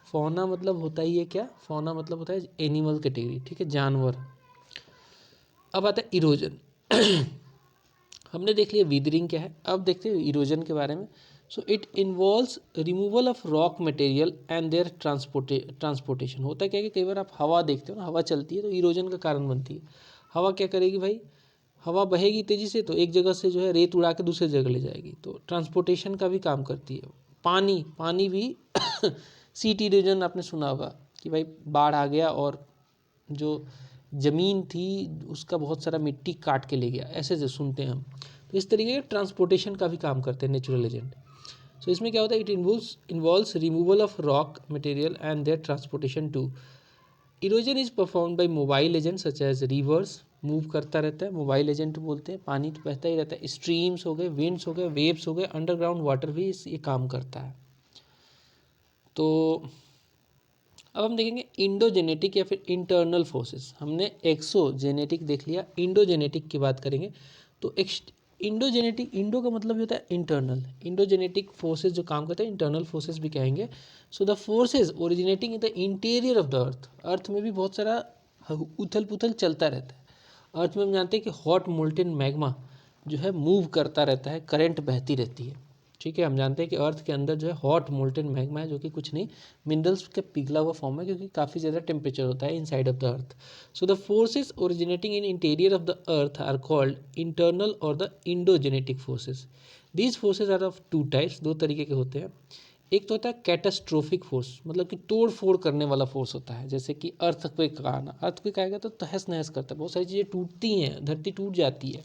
फौना मतलब होता ही है क्या? फौना मतलब होता है एनिमल कैटेगरी। ठीक है, जानवर। अब आता है इरोजन। हमने देख लिया विदरिंग क्या है, अब देखते हैं इरोजन के बारे में। So it involves removal of rock material and their transportation. होता है क्या कि कई बार आप हवा देखते हो ना, हवा चलती है तो इरोजन का कारण बनती है। हवा क्या करेगी भाई? हवा बहेगी तेज़ी से तो एक जगह से जो है रेत उड़ा के दूसरी जगह ले जाएगी, तो ट्रांसपोर्टेशन का भी काम करती है। पानी भी सीट इरोजन आपने सुना होगा कि भाई बाढ़ आ गया और जो ज़मीन थी उसका बहुत सारा मिट्टी काट के ले गया, ऐसे से सुनते हैं हम। तो इस तरीके के ट्रांसपोर्टेशन का भी काम करते हैं नेचुरल एजेंट। सो इसमें क्या होता है? It involves removal of rock material and their transportation too. Erosion is perform by mobile agent such as rivers, move करता रहता है, मोबाइल एजेंट बोलते हैं। पानी तो बहता ही रहता है। स्ट्रीम्स हो गए, विंड्स हो गए, वेव्स हो गए, अंडरग्राउंड वाटर भी ये काम करता है। तो अब हम देखेंगे इंडोजेनेटिक या फिर इंटरनल फोर्सेस। हमने एक्सोजेनेटिक देख लिया, इंडोजेनेटिक की बात करेंगे। तो इंडोजेनेटिक, इंडो का मतलब होता है इंटरनल, इंडोजेनेटिक फोर्सेस जो काम करते हैं इंटरनल फोर्सेस भी कहेंगे। So the forces originating in the interior of the earth, earth में भी बहुत सारा उथल पुथल चलता रहता है। अर्थ में हम जानते हैं कि हॉट मोल्टेन मैग्मा जो है मूव करता रहता है, करंट बहती रहती है, ठीक है। हम जानते हैं कि अर्थ के अंदर जो है हॉट मोल्टेन मैग्मा है, जो कि कुछ नहीं मिनरल्स का पिघला हुआ फॉर्म है, क्योंकि काफ़ी ज़्यादा टेम्परेचर होता है inside of the earth. So the forces originating in interior of the earth are called internal or the endogenetic forces. These forces are of two types, दो तरीके के होते हैं। एक तो होता है कैटास्ट्रोफिक फोर्स, मतलब कि तोड़ फोड़ करने वाला फोर्स होता है, जैसे कि अर्थक्वेक का आना। अर्थक्वेक आएगा तो तहस नहस करता है, बहुत सारी चीज़ें टूटती हैं, धरती टूट जाती है।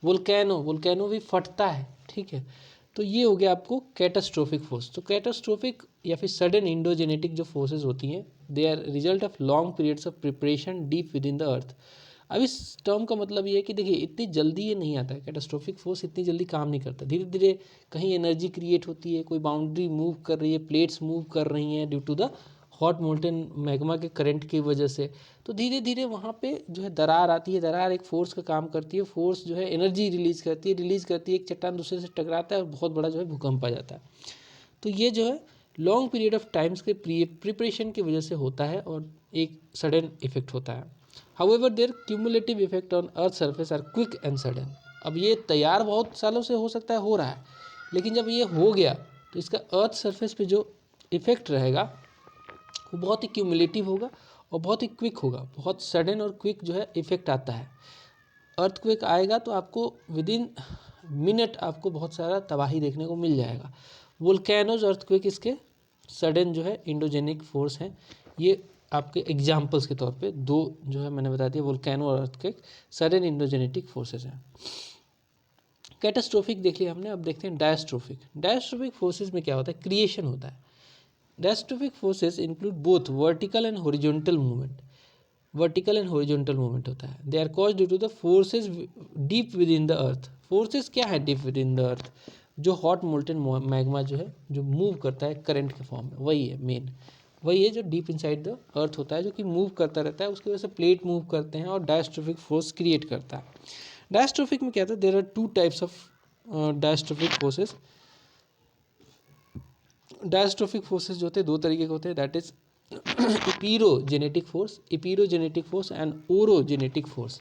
वोल्केनो भी फटता है, ठीक है। तो ये हो गया आपको कैटास्ट्रोफिक फोर्स। तो कैटास्ट्रोफिक या फिर सडन इंडोजेनेटिक जो फोर्सेज होती हैं, they are result of long periods of preparation deep within the earth. अब इस टर्म का मतलब ये है कि देखिए इतनी जल्दी ये नहीं आता है, कैटास्ट्रोफिक फोर्स इतनी जल्दी काम नहीं करता, धीरे धीरे कहीं एनर्जी क्रिएट होती है, कोई बाउंड्री मूव कर रही है, प्लेट्स मूव कर रही हैं due to the hot molten magma के करंट की वजह से। तो धीरे धीरे वहाँ पे जो है दरार आती है, दरार एक फोर्स का काम करती है, फोर्स जो है एनर्जी रिलीज करती है, एक चट्टान दूसरे से टकराता है और बहुत बड़ा जो है भूकंप आ जाता है। तो ये जो है लॉन्ग पीरियड ऑफ टाइम्स के प्रिपरेशन की वजह से होता है और एक सडन इफेक्ट होता है। However their cumulative effect on earth surface are quick and sudden. अब ये तैयार बहुत सालों से हो सकता है, हो रहा है, लेकिन जब ये हो गया तो इसका अर्थ सरफेस पे जो इफेक्ट रहेगा वो बहुत ही क्यूमुलेटिव होगा और बहुत ही क्विक होगा, बहुत सडन और क्विक जो है इफेक्ट आता है। अर्थक्वेक आएगा तो आपको विद इन मिनट आपको बहुत सारा तबाही देखने को मिल जाएगा। वोल्केनोज अर्थक्वेक इसके सडन जो है इंडोजेनिक फोर्स हैं। ये आपके एग्जाम्पल्स के तौर पे दो जो है मैंने बता दिया, वोल्केनो और अर्थक्वेक सडन इंडोजेनेटिक फोर्सेस हैं। कैटास्ट्रोफिक देख लिया हमने, अब देखते हैं डायस्ट्रोफिक। डायस्ट्रोफिक फोर्सेस में क्या होता है, क्रिएशन होता है। Diastrophic forces include both vertical and horizontal movement. Vertical and horizontal movement होता है। They are caused due to the forces deep within the earth. Forces क्या है deep within the earth, जो hot molten magma जो है जो move करता है करंट के फॉर्म में, वही है मेन, वही है जो डीप इनसाइड द अर्थ होता है, जो कि मूव करता रहता है, उसकी वजह से प्लेट मूव करते हैं और डायस्ट्रोफिक फोर्स क्रिएट करता है। डायस्ट्रोफिक में क्या था, there are two types of diastrophic forces. Diastrophic forces जो होते हैं दो तरीके के होते हैं, that is epeirogenetic force and orogenetic force.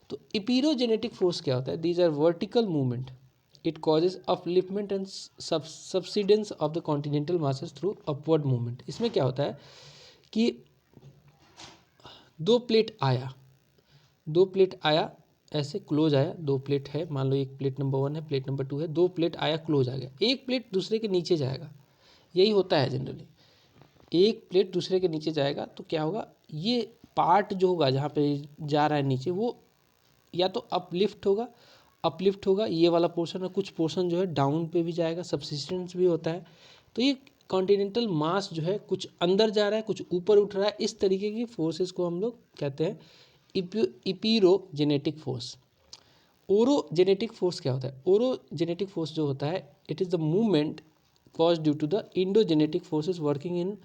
तो इपीरोजेनेटिक फोर्स क्या होता है, these are vertical movement, it causes upliftment and subsidence of the continental masses through upward movement. इसमें क्या होता है कि दो प्लेट आया ऐसे क्लोज आया, दो प्लेट है, मान लो एक प्लेट नंबर 1 है, प्लेट नंबर 2 है, दो प्लेट आया क्लोज आ गया, एक प्लेट दूसरे के नीचे जाएगा, यही होता है जनरली, एक प्लेट दूसरे के नीचे जाएगा तो क्या होगा, ये पार्ट जो होगा जहाँ पे जा रहा है नीचे, वो या तो अपलिफ्ट होगा ये वाला पोर्शन, और कुछ पोर्शन जो है डाउन पे भी जाएगा, सबसिस्टेंस भी होता है। तो ये कॉन्टिनेंटल मास जो है कुछ अंदर जा रहा है, कुछ ऊपर उठ रहा है, इस तरीके की फोर्सेस को हम लोग कहते हैं इपीरोजेनेटिक फोर्स। ओरोजेनेटिक फोर्स क्या होता है, ओरोजेनेटिक फोर्स जो होता है, it is the movement cause due to the endogenetic forces working in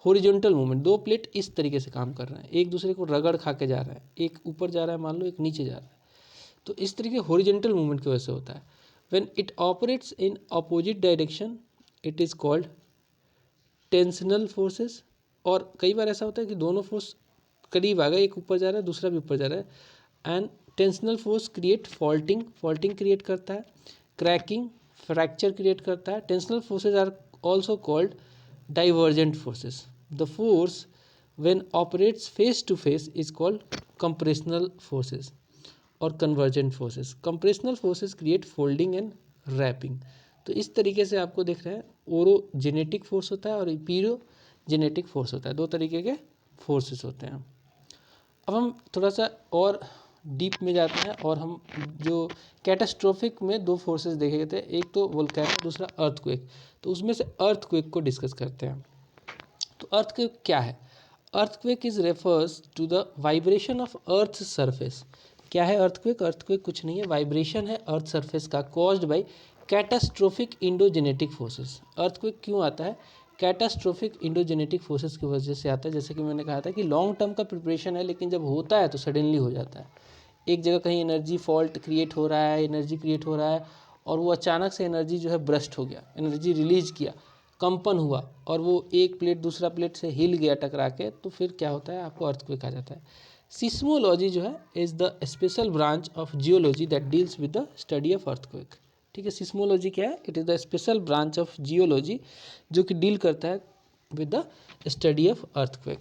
horizontal movement. दो प्लेट इस तरीके से काम कर रहे हैं, एक दूसरे को रगड़ खा के जा रहा है, एक ऊपर जा रहा है मान लो, एक नीचे जा रहा है, तो इस तरीके हॉरिजॉन्टल मूवमेंट की वजह से होता है। When it operates in opposite direction it is called tensional forces. और कई बार ऐसा होता है कि दोनों फोर्स करीब आ गए, एक ऊपर जा रहा है दूसरा भी ऊपर जा रहा है, and tensional force create faulting create करता है, क्रैकिंग फ्रैक्चर क्रिएट करता है। Tensional forces are also called divergent forces. The force when operates face to face is called compressional forces or convergent forces. Compressional forces create folding and warping. तो इस तरीके से आपको देख रहे हैं ओरोजेनेटिक फोर्स होता है और इपीरोजेनेटिक फोर्स होता है, दो तरीके के फोर्सेस होते हैं। अब हम थोड़ा सा और डीप में जाते हैं और हम जो कैटास्ट्रोफिक में दो फोर्सेस देखे गए थे, एक तो वोल्केनो, दूसरा अर्थक्वेक, तो उसमें से अर्थक्वेक को डिस्कस करते हैं। तो अर्थक्वेक क्या है, earthquake is refers to the vibration of earth surface. क्या है अर्थक्वेक, अर्थक्वेक कुछ नहीं है, वाइब्रेशन है अर्थ सरफेस का, caused by catastrophic endogenetic forces. Earthquake क्यों आता है, कैटास्ट्रोफिक इंडोजेनेटिक फोर्सेस की वजह से आता है। जैसे कि मैंने कहा था कि लॉन्ग टर्म का प्रिपरेशन है, लेकिन जब होता है तो सडनली हो जाता है, एक जगह कहीं एनर्जी फॉल्ट क्रिएट हो रहा है, एनर्जी क्रिएट हो रहा है और वो अचानक से एनर्जी जो है ब्रस्ट हो गया, एनर्जी रिलीज किया, कंपन हुआ और वो एक प्लेट दूसरा प्लेट से हिल गया टकरा के, तो फिर क्या होता है, आपको अर्थक्वेक आ जाता है। सिस्मोलॉजी जो है is the special branch of geology that deals with the study of earthquake. ठीक है, सिस्मोलॉजी क्या है, it is the special branch of geology जो कि डील करता है with the study of earthquake.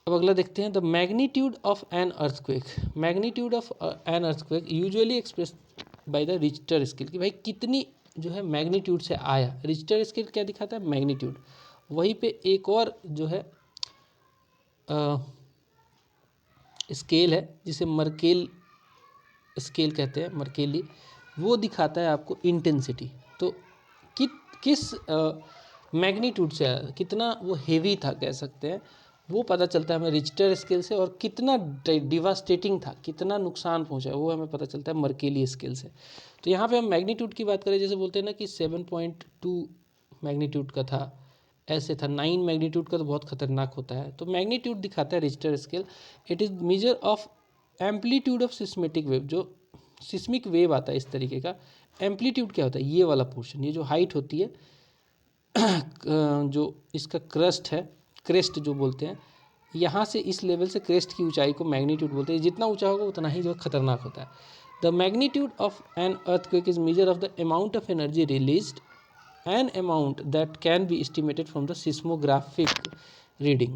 अब अगला देखते हैं, the magnitude of an earthquake. Magnitude of an earthquake usually express by the Richter scale, कि भाई कितनी जो है मैग्नीट्यूड से आया। रिक्टर स्केल क्या दिखाता है, मैग्नीट्यूड। वहीं पे एक और जो है स्केल है जिसे मर्केल स्केल कहते हैं, मर्केली, वो दिखाता है आपको इंटेंसिटी। तो किस मैग्नीट्यूड से आया, कितना वो हेवी था कह सकते हैं, वो पता चलता है हमें रिक्टर स्केल से, और कितना डिवास्टेटिंग था, कितना नुकसान पहुंचा वो हमें पता चलता है मर्केली स्केल से। तो यहाँ पे हम मैग्नीट्यूड की बात करें, जैसे बोलते हैं ना कि 7.2 मैग्नीट्यूड का था, ऐसे था। 9 मैग्नीट्यूड का तो बहुत खतरनाक होता है। तो मैग्नीट्यूड दिखाता है Richter scale. It is measure of amplitude of seismic wave. जो सिस्मिक वेव आता है इस तरीके का, एम्पलीट्यूड क्या होता है, ये वाला पोर्शन, ये जो हाइट होती है जो इसका क्रस्ट है, क्रेस्ट जो बोलते हैं, यहाँ से इस लेवल से क्रेस्ट की ऊंचाई को मैग्नीट्यूड बोलते हैं। जितना ऊंचा होगा उतना ही जो है खतरनाक होता है। The magnitude of an earthquake is measure of the amount of energy released, an amount that can be estimated from the seismographic reading.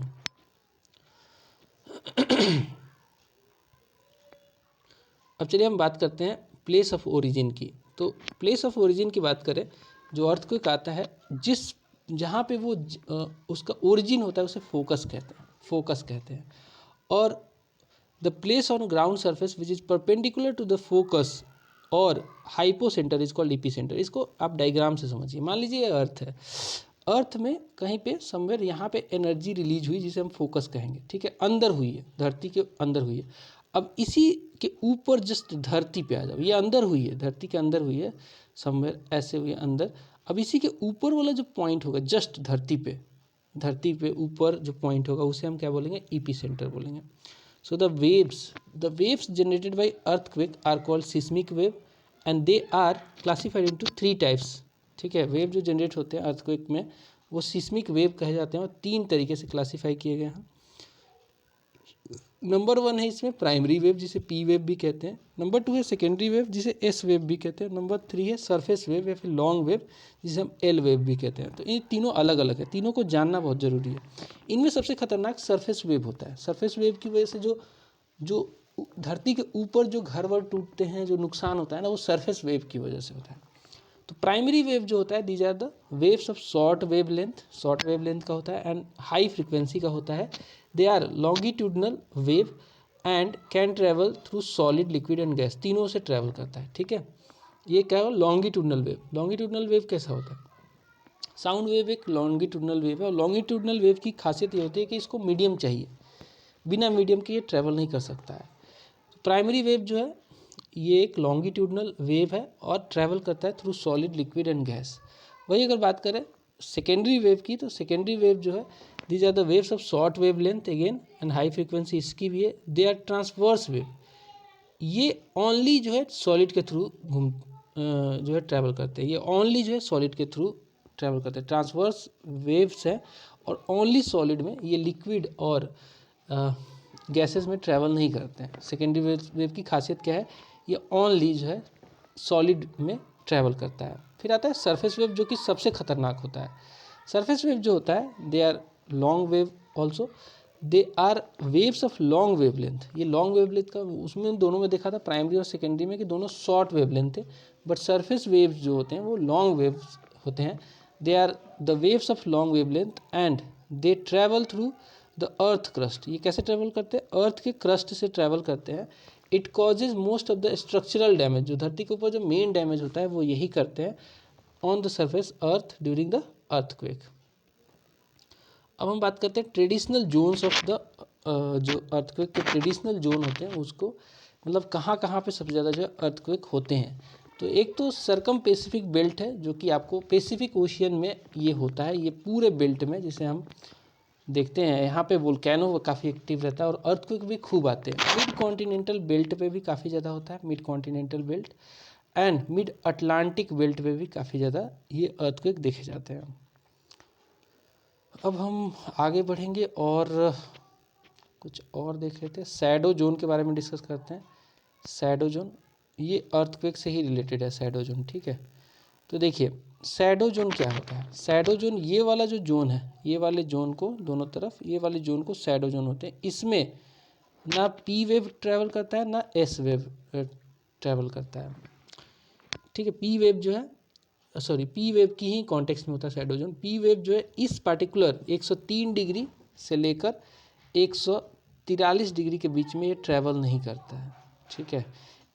अब चलिए हम बात करते हैं प्लेस ऑफ ओरिजिन की। तो प्लेस ऑफ ओरिजिन की बात करें, जो अर्थक्वेक आता है जिस जहाँ पे वो उसका ओरिजिन होता है उसे फोकस कहते हैं। और the place on ground surface which is perpendicular to the focus और हाइपोसेंटर इज कॉल्ड एपिसेंटर। इसको आप डायग्राम से समझिए। मान लीजिए ये अर्थ है, अर्थ में कहीं पे समवेयर यहाँ पे एनर्जी रिलीज हुई जिसे हम फोकस कहेंगे, ठीक है, अंदर हुई है, धरती के अंदर हुई है। अब इसी के ऊपर जस्ट धरती पे आ जाओ, ये अंदर हुई है, धरती के अंदर हुई है, समवेयर ऐसे हुई है अंदर। अब इसी के ऊपर वाला जो पॉइंट होगा जस्ट धरती पे ऊपर जो पॉइंट होगा उसे हम क्या बोलेंगे, एपिसेंटर बोलेंगे। So the waves generated by earthquake are called seismic wave and they are classified into 3 types। ठीक है, वेव जो जनरेट होते हैं अर्थक्वेक में वो सिस्मिक वेव कहे जाते हैं और 3 तरीके से क्लासीफाई किए गए हैं। नंबर 1 है इसमें प्राइमरी वेव जिसे पी वेव भी कहते हैं। नंबर 2 है सेकेंडरी वेव जिसे एस वेव भी कहते हैं। नंबर 3 है सरफेस वेव या फिर लॉन्ग वेव जिसे हम एल वेव भी कहते हैं। तो ये तीनों अलग अलग है, तीनों को जानना बहुत ज़रूरी है। इनमें सबसे खतरनाक सरफेस वेव होता है। सरफेस वेव की वजह से जो धरती के ऊपर जो घर वर टूटते हैं, जो नुकसान होता है ना, वो सरफेस वेव की वजह से होता है। तो प्राइमरी वेव जो होता है, these are the waves of short wavelength का होता है एंड हाई फ्रिक्वेंसी का होता है। They are longitudinal wave and can travel through solid, liquid and gas, तीनों से ट्रेवल करता है। ठीक है, ये क्या है, लॉन्गिट्यूडनल वेव। लॉन्गिट्यूडनल वेव कैसा होता है, साउंड वेव एक लॉन्गिट्यूडनल वेव है और लॉन्गिट्यूडनल वेव की खासियत ये होती है कि इसको मीडियम चाहिए, बिना मीडियम के ये ट्रैवल नहीं कर सकता है। प्राइमरी वेव जो है ये एक लॉन्गिट्यूडनल वेव है और ट्रैवल करता है through solid, liquid and gas. वही अगर बात करें सेकेंडरी वेव की, तो सेकेंडरी वेव जो है these are the waves of short wavelength again and high frequency इसकी भी है। दे आर ट्रांसवर्स वेव, ये ओनली जो है सॉलिड के थ्रू जो है ट्रैवल करते हैं। ये ओनली जो है सॉलिड के थ्रू ट्रैवल करते हैं, ट्रांसवर्स वेव्स है और ओनली सॉलिड में, ये लिक्विड और गैसेस में ट्रैवल नहीं करते हैं। सेकेंडरी वेव की खासियत क्या है, ये ओनली जो है सॉलिड में ट्रैवल करता है। फिर आता है सरफेस वेव जो कि सबसे खतरनाक होता है। सरफेस वेव जो होता है they are long wave also, they are waves of long wavelength. ये लॉन्ग वेव लेंथ का उसमें दोनों में देखा था, प्राइमरी और सेकेंडरी में, कि दोनों शॉर्ट वेव लेंथ थे, बट सरफेस वेव्स जो होते हैं वो लॉन्ग वेव्स होते हैं। They are the waves of long wavelength and they travel through the earth crust. ये कैसे ट्रैवल करते हैं, अर्थ के क्रस्ट से ट्रैवल करते हैं। It causes most of the structural damage, जो धरती के ऊपर जो मेन डैमेज होता है वो यही करते हैं on the surface earth during the earthquake. अब हम बात करते हैं ट्रेडिशनल जोन्स ऑफ द जो अर्थक्वेक के ट्रेडिशनल जोन होते हैं उसको, मतलब कहाँ कहाँ पे सबसे ज़्यादा जो है अर्थक्वेक होते हैं। तो एक तो सरकम पैसिफिक बेल्ट है जो कि आपको पैसिफिक ओशियन में ये होता है, ये पूरे बेल्ट में, जिसे हम देखते हैं यहाँ पे वोल्केनो काफ़ी एक्टिव रहता है और अर्थक्वेक भी खूब आते हैं। मिड कॉन्टिनेंटल बेल्ट पे भी काफ़ी ज़्यादा होता है, mid continental belt and mid Atlantic belt पे भी काफ़ी ज़्यादा ये अर्थक्वेक देखे जाते हैं। अब हम आगे बढ़ेंगे और कुछ और देख लेते हैं। शैडो जोन के बारे में डिस्कस करते हैं। शैडो जोन ये अर्थक्वेक से ही रिलेटेड है, शैडो जोन, ठीक है। तो देखिए शैडो जोन क्या होता है। शैडो जोन ये वाला जो जोन है, ये वाले जोन को दोनों तरफ, ये वाले जोन को शैडो जोन होते हैं। इसमें ना पी वेव ट्रैवल करता है ना एस वेव ट्रैवल करता है, ठीक है। पी वेव जो है, सॉरी, पी वेव की ही कॉन्टेक्स्ट में होता है शैडो जोन। पी वेव जो है इस पार्टिकुलर 103 डिग्री से लेकर 143 डिग्री के बीच में ये ट्रैवल नहीं करता है, ठीक है।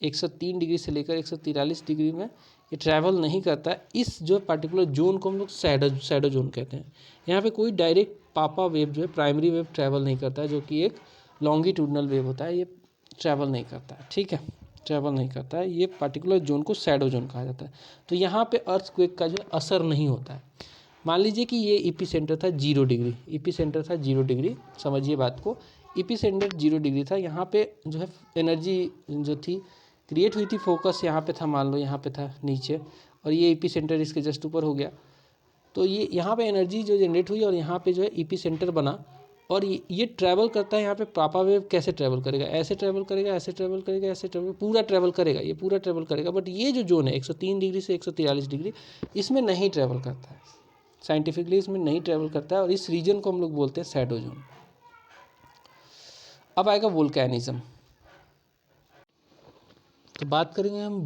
103 डिग्री से लेकर 143 डिग्री में ये ट्रैवल नहीं करता है। इस जो पार्टिकुलर जोन को हम लोग शैडो जोन कहते हैं। यहाँ पे कोई डायरेक्ट पापा वेव जो है, प्राइमरी वेव ट्रैवल नहीं करता है, जो कि एक लॉन्गिट्यूडनल वेव होता है, ये ट्रैवल नहीं करता है, ठीक है, ट्रैवल नहीं करता है। ये पार्टिकुलर जोन को शैडो जोन कहा जाता है। तो यहाँ पे अर्थक्वेक का जो असर नहीं होता है। मान लीजिए कि ये ईपी सेंटर था 0 डिग्री, ईपी सेंटर था 0 डिग्री, समझिए बात को। ईपी सेंटर 0 डिग्री था, यहाँ पे जो है एनर्जी जो थी क्रिएट हुई थी, फोकस यहाँ पे था, मान लो यहाँ पे था नीचे, और ये ईपी सेंटर इसके जस्ट ऊपर हो गया। तो ये यहाँ पे एनर्जी जो जनरेट हुई और यहाँ पे जो है ईपी सेंटर बना, और ये ट्रैवल करता है। यहाँ पे पापा वेव कैसे ट्रैवल करेगा, ऐसे ट्रैवल करेगा, ऐसे ट्रैवल करेगा, ऐसे ट्रैवल, पूरा ट्रैवल करेगा, ये पूरा ट्रैवल करेगा। बट ये जो जोन है 103 डिग्री से 143 डिग्री, इसमें नहीं ट्रैवल करता है, साइंटिफिकली इसमें नहीं ट्रैवल करता है, और इस रीजन को हम लोग बोलते हैं शैडो जोन। अब आएगा वोल्केनिज्म। तो बात करेंगे हम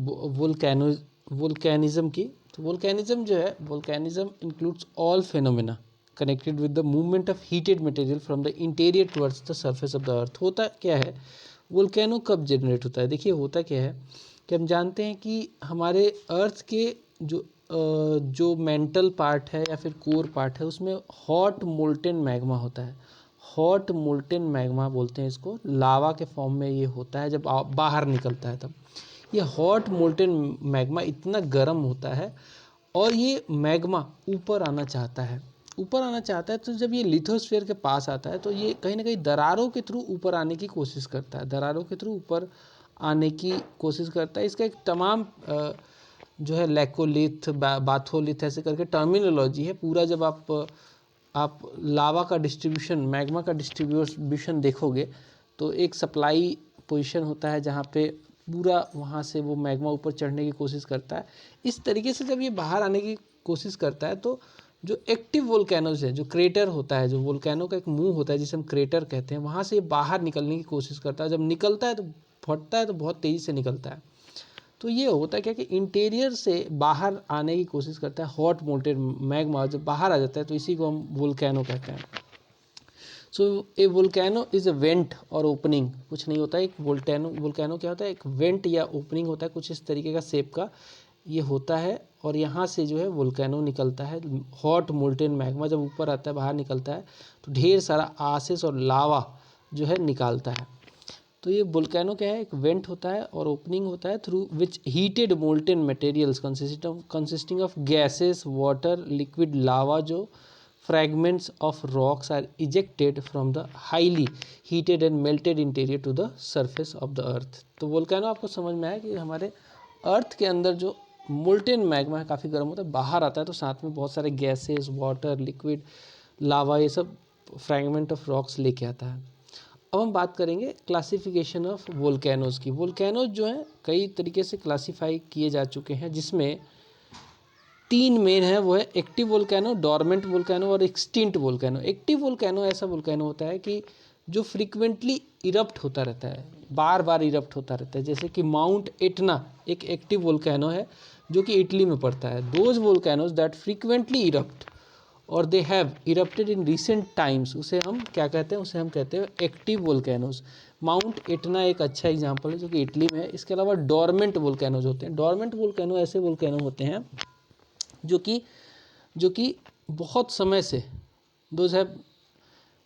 वोल्केनिज्म की। तो वोल्केनिज्म जो है, volcanism includes all phenomena connected with the movement of heated material from the interior towards the surface of the earth. होता क्या है, वोल्केनो कब जनरेट होता है। देखिए होता क्या है कि हम जानते हैं कि हमारे अर्थ के जो मेंटल पार्ट है या फिर कोर पार्ट है, उसमें हॉट मोल्टेन मैग्मा होता है। हॉट मोल्टेन मैग्मा बोलते हैं इसको, लावा के फॉर्म में ये होता है जब बाहर निकलता है तब। ये हॉट मोल्टेन मैग्मा इतना गर्म होता है, और ये मैग्मा ऊपर आना चाहता है। ऊपर आना चाहता है तो जब ये लिथोस्फीयर के पास आता है तो ये कहीं ना कहीं दरारों के थ्रू ऊपर आने की कोशिश करता है, दरारों के थ्रू ऊपर आने की कोशिश करता है। इसका एक तमाम जो है लैकोलिथ, बाथोलिथ, ऐसे करके टर्मिनोलॉजी है पूरा। जब आप लावा का डिस्ट्रीब्यूशन, मैग्मा का डिस्ट्रीब्यूशन देखोगे तो एक सप्लाई पोजीशन होता है जहाँ पे पूरा वहाँ से वो मैग्मा ऊपर चढ़ने की कोशिश करता है। इस तरीके से जब ये बाहर आने की कोशिश करता है तो जो एक्टिव वोल्केनोज है, जो क्रेटर होता है, जो वोल्केनो का एक मुंह होता है जिसे हम क्रेटर कहते हैं, वहाँ से बाहर निकलने की कोशिश करता है। जब निकलता है तो फटता है तो बहुत तेज़ी से निकलता है। तो ये होता है क्या कि इंटीरियर से बाहर आने की कोशिश करता है हॉट मोल्टेन मैग्मा। जब बाहर आ जाता है तो इसी को हम वोल्केनो कहते हैं। So A volcano is a went और ओपनिंग, कुछ नहीं होता है। एक वोल्केनो क्या होता है, एक वेंट या ओपनिंग होता है, कुछ इस तरीके का शेप का ये होता है, और यहाँ से जो है वोल्केनो निकलता है। हॉट मोल्टेन मैग्मा जब ऊपर आता है, बाहर निकलता है, तो ढेर सारा आसेस और लावा जो है निकालता है। तो ये वोल्केनो क्या है, एक वेंट होता है और ओपनिंग होता है through which heated molten materials consisting of gases, water, liquid lava, जो fragments of rocks are ejected from the highly heated and melted interior to the surface of the earth। तो volcano आपको समझ में आया कि हमारे अर्थ के अंदर जो मोल्टेन मैग्मा है, काफ़ी गर्म होता है, बाहर आता है तो साथ में बहुत सारे गैसेस, वाटर, लिक्विड, लावा, ये सब फ्रैगमेंट ऑफ रॉक्स लेके आता है। अब हम बात करेंगे क्लासिफिकेशन ऑफ वोल्केनोज की। वोल्केनोज जो हैं कई तरीके से क्लासीफाई किए जा चुके हैं, जिसमें 3 मेन है, वो है एक्टिव वोल्केनो, डोरमेंट वोल्केनो और एक्सटिंक्ट वोल्केनो। एक्टिव वोल्केनो ऐसा वोल्केनो होता है कि जो फ्रीक्वेंटली इरप्ट होता रहता है, बार बार इरप्ट होता रहता है। जैसे कि माउंट एटना एक एक्टिव वोल्केनो है जो कि इटली में पड़ता है। Those volcanoes that frequently erupt और they have erupted in recent times, उसे हम क्या कहते हैं, उसे हम कहते हैं एक्टिव वोल्केनोज। माउंट एटना एक अच्छा एग्जाम्पल है जो कि इटली में है। इसके अलावा डोरमेंट वोल्केनोज होते हैं। डोरमेंट वोल्केनो ऐसे वोल्केनो होते हैं जो कि बहुत समय से those have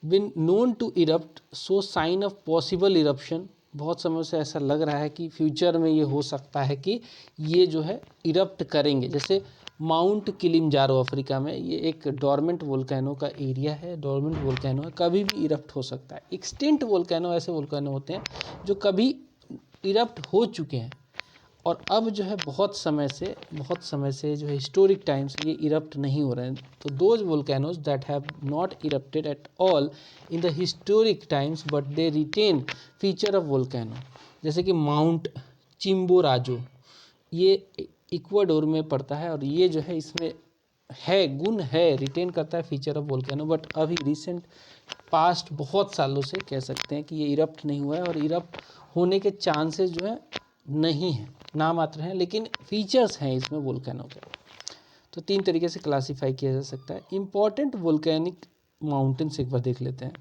been known to erupt, so sign of possible eruption. बहुत समय से ऐसा लग रहा है कि फ्यूचर में ये हो सकता है कि ये जो है इरप्ट करेंगे। जैसे माउंट किलिमंजारो अफ्रीका में, ये एक डोरमेंट वोल्केनो का एरिया है, डोरमेंट वोल्केनो है, कभी भी इरप्ट हो सकता है। एक्सटिंक्ट वोल्केनो ऐसे वोल्केनो होते हैं जो कभी इरप्ट हो चुके हैं और अब जो है बहुत समय से जो है हिस्टोरिक टाइम से ये इरप्ट नहीं हो रहे हैं। तो those volcanoes that have not erupted at all in the historic times but they retain feature of volcano, जैसे कि माउंट चिम्बोराजो, ये इक्वाडोर में पड़ता है और ये जो है इसमें है गुण है, रिटेन करता है फीचर ऑफ वोल्केनो, बट अभी रिसेंट पास्ट बहुत सालों से कह सकते हैं कि ये इरप्ट नहीं हुआ है और इरप्ट होने के चांसेस जो है नहीं है, ना मात्र हैं, लेकिन फीचर्स हैं इसमें वोल्केनो के। तो 3 तरीके से क्लासीफाई किया जा सकता है। इम्पॉर्टेंट वोल्केनिक माउंटेन्स एक बार देख लेते हैं।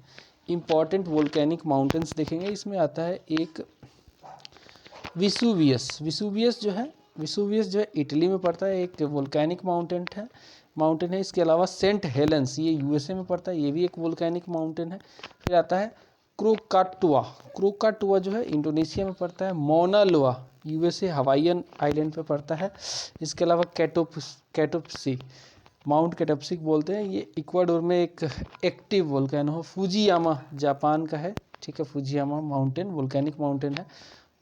इम्पॉर्टेंट वोल्केनिक माउंटेन्स देखेंगे, इसमें आता है एक विसुवियस जो है इटली में पड़ता है, एक वोल्केनिक माउंटेन है। इसके अलावा सेंट हेलेंस, ये यूएसए में पड़ता है, ये भी एक वोल्केनिक माउंटेन है। फिर आता है क्रोकाटुआ जो है इंडोनेशिया में पड़ता है। मौना लोआ यूएसए हवाईयन आइलैंड पे पड़ता है। इसके अलावा कैटोप्सी, माउंट कैटोप्सिक बोलते हैं, ये इक्वाडोर में एक एक्टिव वोल्केनो है। फुजियामा जापान का है, ठीक है, फुजियामा माउंटेन वोल्केनिक माउंटेन है।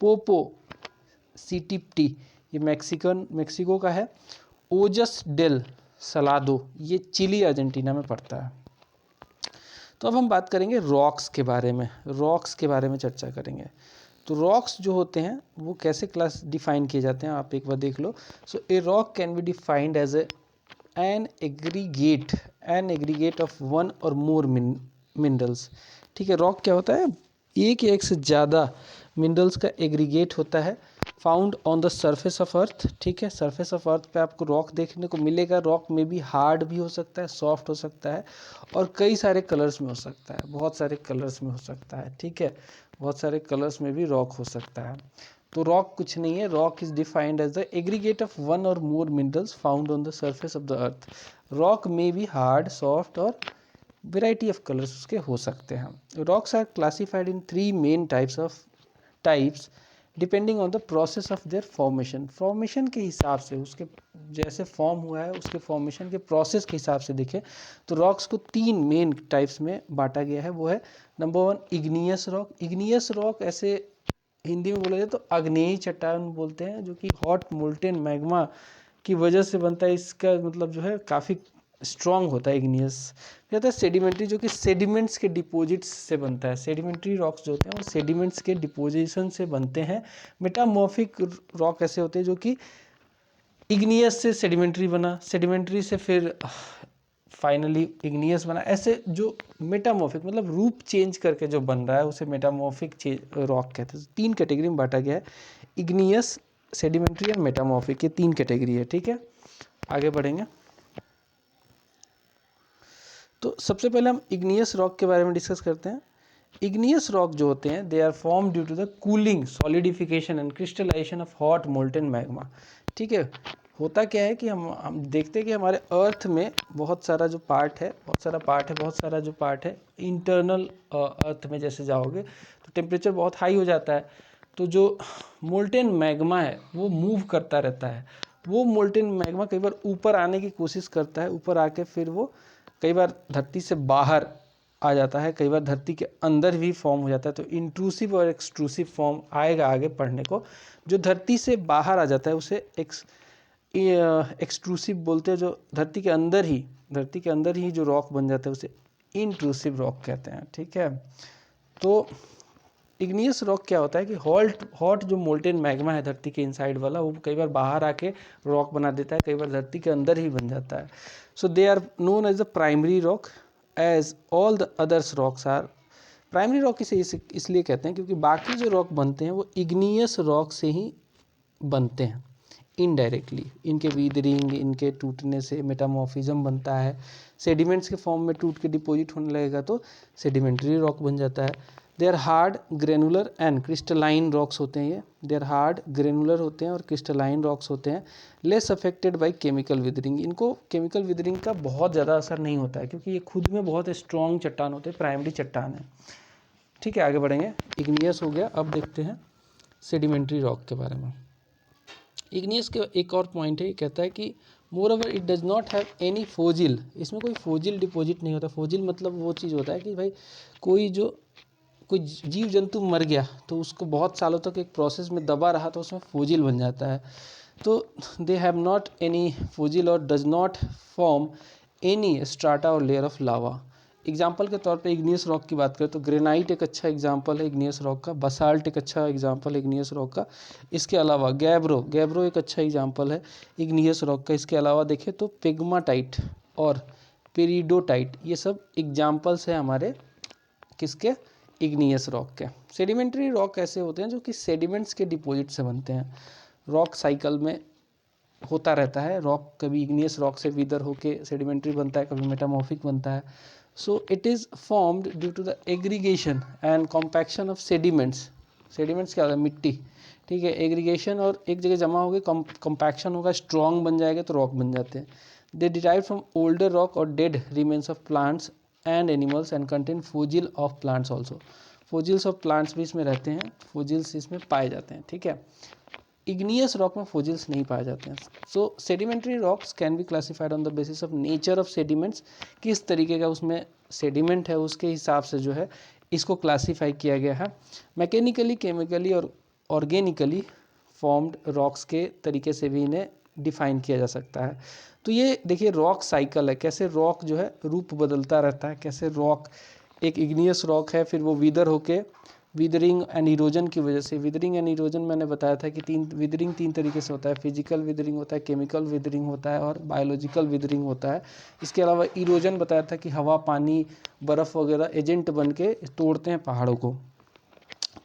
पोपो सीटिप्टी ये मेक्सिको का है। ओजस डेल सलादो ये चिली अर्जेंटीना में पड़ता है। तो अब हम बात करेंगे रॉक्स के बारे में चर्चा करेंगे। तो रॉक्स जो होते हैं वो कैसे क्लास डिफाइन किए जाते हैं, आप एक बार देख लो। So a rock can be defined as an aggregate of one or more minerals, ठीक है। रॉक क्या होता है, एक या एक से ज़्यादा मिनरल्स का एग्रीगेट होता है, found on the surface of earth, ठीक है। सरफेस ऑफ अर्थ पे आपको रॉक देखने को मिलेगा। रॉक में भी हार्ड भी हो सकता है, सॉफ्ट हो सकता है और कई सारे कलर्स में हो सकता है, बहुत सारे कलर्स में हो सकता है, ठीक है। बहुत सारे कलर्स में भी रॉक हो सकता है। तो रॉक कुछ नहीं है, rock is defined as the aggregate of one or more minerals found on the surface of the earth. Rock में भी हार्ड, सॉफ्ट और वेराइटी ऑफ कलर्स उसके हो सकते हैं। Rocks are classified in 3 main types depending on the process of their formation के हिसाब से, उसके जैसे फॉर्म हुआ है उसके फॉर्मेशन के प्रोसेस के हिसाब से देखें तो रॉक्स को 3 मेन टाइप्स में बांटा गया है। वो है नंबर 1 इग्नियस रॉक, ऐसे हिंदी में बोला जाए तो आग्नेयी चट्टान बोलते हैं, जो कि हॉट मोल्टेन मैग्मा की वजह से बनता है। इसका मतलब जो है काफ़ी स्ट्रॉन्ग होता है इग्नियस। फिर आता है सेडिमेंट्री, जो कि सेडिमेंट्स के डिपोजिट्स से बनता है। सेडिमेंट्री रॉक्स जो होते हैं वो सेडिमेंट्स के डिपोजिशन से बनते हैं। मेटामॉर्फिक रॉक ऐसे होते हैं जो कि इग्नियस से सेडिमेंट्री बना, सेडिमेंट्री से फिर फाइनली इग्नियस बना। ऐसे जो मेटामॉर्फिक मतलब रूप चेंज करके जो बन रहा है उसे मेटामॉर्फिक रॉक कहते हैं। 3 कैटेगरी में बांटा गया है, इग्नियस, सेडिमेंट्री और मेटामॉर्फिक, ये 3 कैटेगरी है, ठीक है। आगे बढ़ेंगे तो सबसे पहले हम इग्नियस रॉक के बारे में डिस्कस करते हैं। इग्नियस रॉक जो होते हैं they are form due to the cooling, solidification and crystallization of hot molten magma, ठीक है। होता क्या है कि हम देखते हैं कि हमारे अर्थ में बहुत सारा जो पार्ट है इंटरनल अर्थ में जैसे जाओगे तो टेम्परेचर बहुत हाई हो जाता है। तो जो मोल्टेन मैग्मा है वो मूव करता रहता है। वो मोल्टेन मैग्मा कई बार ऊपर आने की कोशिश करता है, ऊपर आके फिर वो कई बार धरती से बाहर आ जाता है, कई बार धरती के अंदर भी फॉर्म हो जाता है। तो इंट्रूसिव और एक्सट्रूसिव फॉर्म आएगा आगे पढ़ने को। जो धरती से बाहर आ जाता है उसे एक्सट्रूसिव बोलते हैं। जो धरती के अंदर ही जो रॉक बन जाता है उसे इंट्रूसिव रॉक कहते हैं, ठीक है। तो इग्नियस रॉक क्या होता है कि हॉट जो मोल्टेन मैग्मा है धरती के इनसाइड वाला, वो कई बार बाहर आके रॉक बना देता है, कई बार धरती के अंदर ही बन जाता है। So they are known as the primary rock as all the others rocks are. Primary rock इसे इसलिए कहते हैं क्योंकि बाकी जो रॉक बनते हैं वो इग्नियस रॉक से ही बनते हैं इनडायरेक्टली। इनके वीदरिंग, इनके टूटने से मेटामॉर्फिज्म बनता है। सेडिमेंट्स के फॉर्म में टूट के डिपोजिट होने लगेगा तो सेडिमेंट्री रॉक बन जाता है। They are hard, granular and crystalline rocks होते हैं ये। दे आर हार्ड, ग्रेनुलर होते हैं और क्रिस्टलाइन रॉक्स होते हैं। Less affected by chemical withering, इनको केमिकल विदरिंग का बहुत ज़्यादा असर नहीं होता है क्योंकि ये खुद में बहुत स्ट्रॉन्ग चट्टान होते हैं, प्राइमरी चट्टान है, ठीक है। आगे बढ़ेंगे, इग्नियस हो गया, अब देखते हैं सेडिमेंट्री रॉक के बारे में। इग्नियस के एक और पॉइंट है, कहता है कि more over it does not have any fossil, इसमें कोई फोजिल डिपॉजिट नहीं होता। फोजिल मतलब वो चीज़ होता है कि भाई कोई जीव जंतु मर गया तो उसको बहुत सालों तक एक प्रोसेस में दबा रहा तो उसमें फोजिल बन जाता है। तो they have not any fossil और does not form any strata और लेयर ऑफ लावा। एग्जाम्पल के तौर पे इग्नियस रॉक की बात करें तो ग्रेनाइट एक अच्छा एग्जाम्पल है इग्नियस रॉक का, बसाल्ट एक अच्छा एग्जाम्पल है इग्नियस रॉक का। इसके अलावा गैब्रो एक अच्छा एग्जाम्पल है इग्नियस रॉक का। इसके अलावा देखें तो पेग्माटाइट और पेरिडोटाइट, ये सब एग्जाम्पल्स हैं हमारे किसके, इग्नियस रॉक के। सेडिमेंट्री रॉक ऐसे होते हैं जो कि सेडिमेंट्स के डिपॉजिट से बनते हैं। रॉक साइकिल में होता रहता है, रॉक कभी इग्नियस रॉक से विदर होके सेडिमेंट्री बनता है, कभी मेटामॉर्फिक बनता है। So it is formed due to the aggregation and compaction of sediments. Sediments क्या होता है, मिट्टी, ठीक है, एग्रीगेशन और एक जगह जमा होगी, कॉम्पैक्शन होगा, स्ट्रॉन्ग बन जाएगा तो रॉक बन जाते हैं। दे डिराइव फ्रॉम ओल्डर रॉक और dead remains of plants and animals and contain fossil of plants also. Fossils of plants भी इसमें रहते हैं, फोजिल्स इसमें पाए जाते हैं, ठीक है। इग्नियस रॉक में फोजिल्स नहीं पाए जाते हैं। So sedimentary rocks can be classified on the basis of nature of sediments, किस तरीके का उसमें सेडिमेंट है उसके हिसाब से जो है इसको क्लासीफाई किया गया है। मैकेनिकली, केमिकली और ऑर्गेनिकली फॉर्म्ड रॉक्स के तरीके से भी इन्हें डिफाइन किया जा सकता है। तो ये देखिए रॉक साइकिल है, कैसे रॉक जो है रूप बदलता रहता है, कैसे रॉक एक इग्नियस रॉक है, फिर वो विदर होके विदरिंग एंड इरोजन की वजह से, विदरिंग एंड इरोजन मैंने बताया था कि विदरिंग तीन तरीके से होता है, फिजिकल विदरिंग होता है, केमिकल विदरिंग होता है और बायोलॉजिकल विदरिंग होता है। इसके अलावा इरोजन बताया था कि हवा, पानी, बर्फ़ वगैरह एजेंट बन के तोड़ते हैं पहाड़ों को,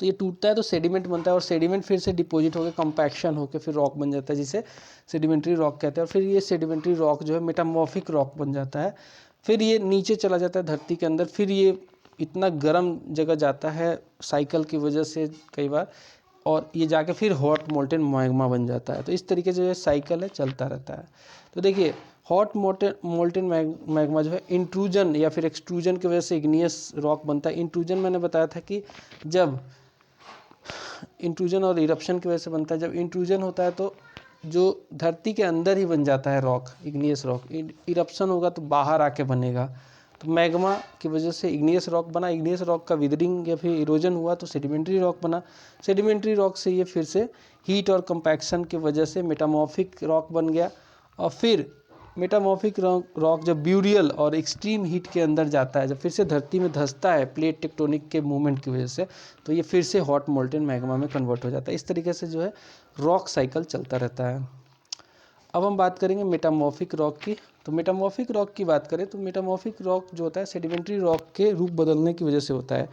तो ये टूटता है तो सेडिमेंट बनता है और सेडिमेंट फिर से डिपॉजिट होकर कंपैक्शन होकर फिर रॉक बन जाता है जिसे सेडिमेंट्री रॉक कहते हैं। और फिर ये सेडिमेंट्री रॉक जो है मेटामॉर्फिक रॉक बन जाता है, फिर ये नीचे चला जाता है धरती के अंदर, फिर ये इतना गर्म जगह जाता है साइकिल की वजह से कई बार, और ये जाके फिर हॉट मोल्टेन मैग्मा बन जाता है। तो इस तरीके से जो है साइकिल है चलता रहता है। तो देखिए हॉट मोल्टेन मैग्मा जो है इंट्रूजन या फिर एक्सट्रूजन की वजह से इग्नियस रॉक बनता है। इंट्रूजन मैंने बताया था कि जब इंट्रूजन और इरप्शन की वजह से बनता है, जब इंट्रूजन होता है तो जो धरती के अंदर ही बन जाता है रॉक, इग्नियस रॉक। इरप्शन होगा तो बाहर आके बनेगा, तो मैग्मा की वजह से इग्नियस रॉक बना, इग्नियस रॉक का विदरिंग या फिर इरोजन हुआ तो सेडिमेंट्री रॉक बना, सेडिमेंट्री रॉक से ये फिर से हीट और कंपैक्शन की वजह से मेटामॉर्फिक रॉक बन गया, और फिर मेटामॉर्फिक रॉक जब ब्यूरियल और एक्सट्रीम हीट के अंदर जाता है, जब फिर से धरती में धंसता है प्लेट टेक्टोनिक के मूवमेंट की वजह से, तो ये फिर से हॉट मोल्टेन मैग्मा में कन्वर्ट हो जाता है। इस तरीके से जो है रॉक साइकिल चलता रहता है। अब हम बात करेंगे मेटामॉर्फिक रॉक की। तो मेटामॉर्फिक रॉक की बात करें तो मेटामॉर्फिक रॉक जो होता है सेडिमेंट्री रॉक के रूप बदलने की वजह से होता है।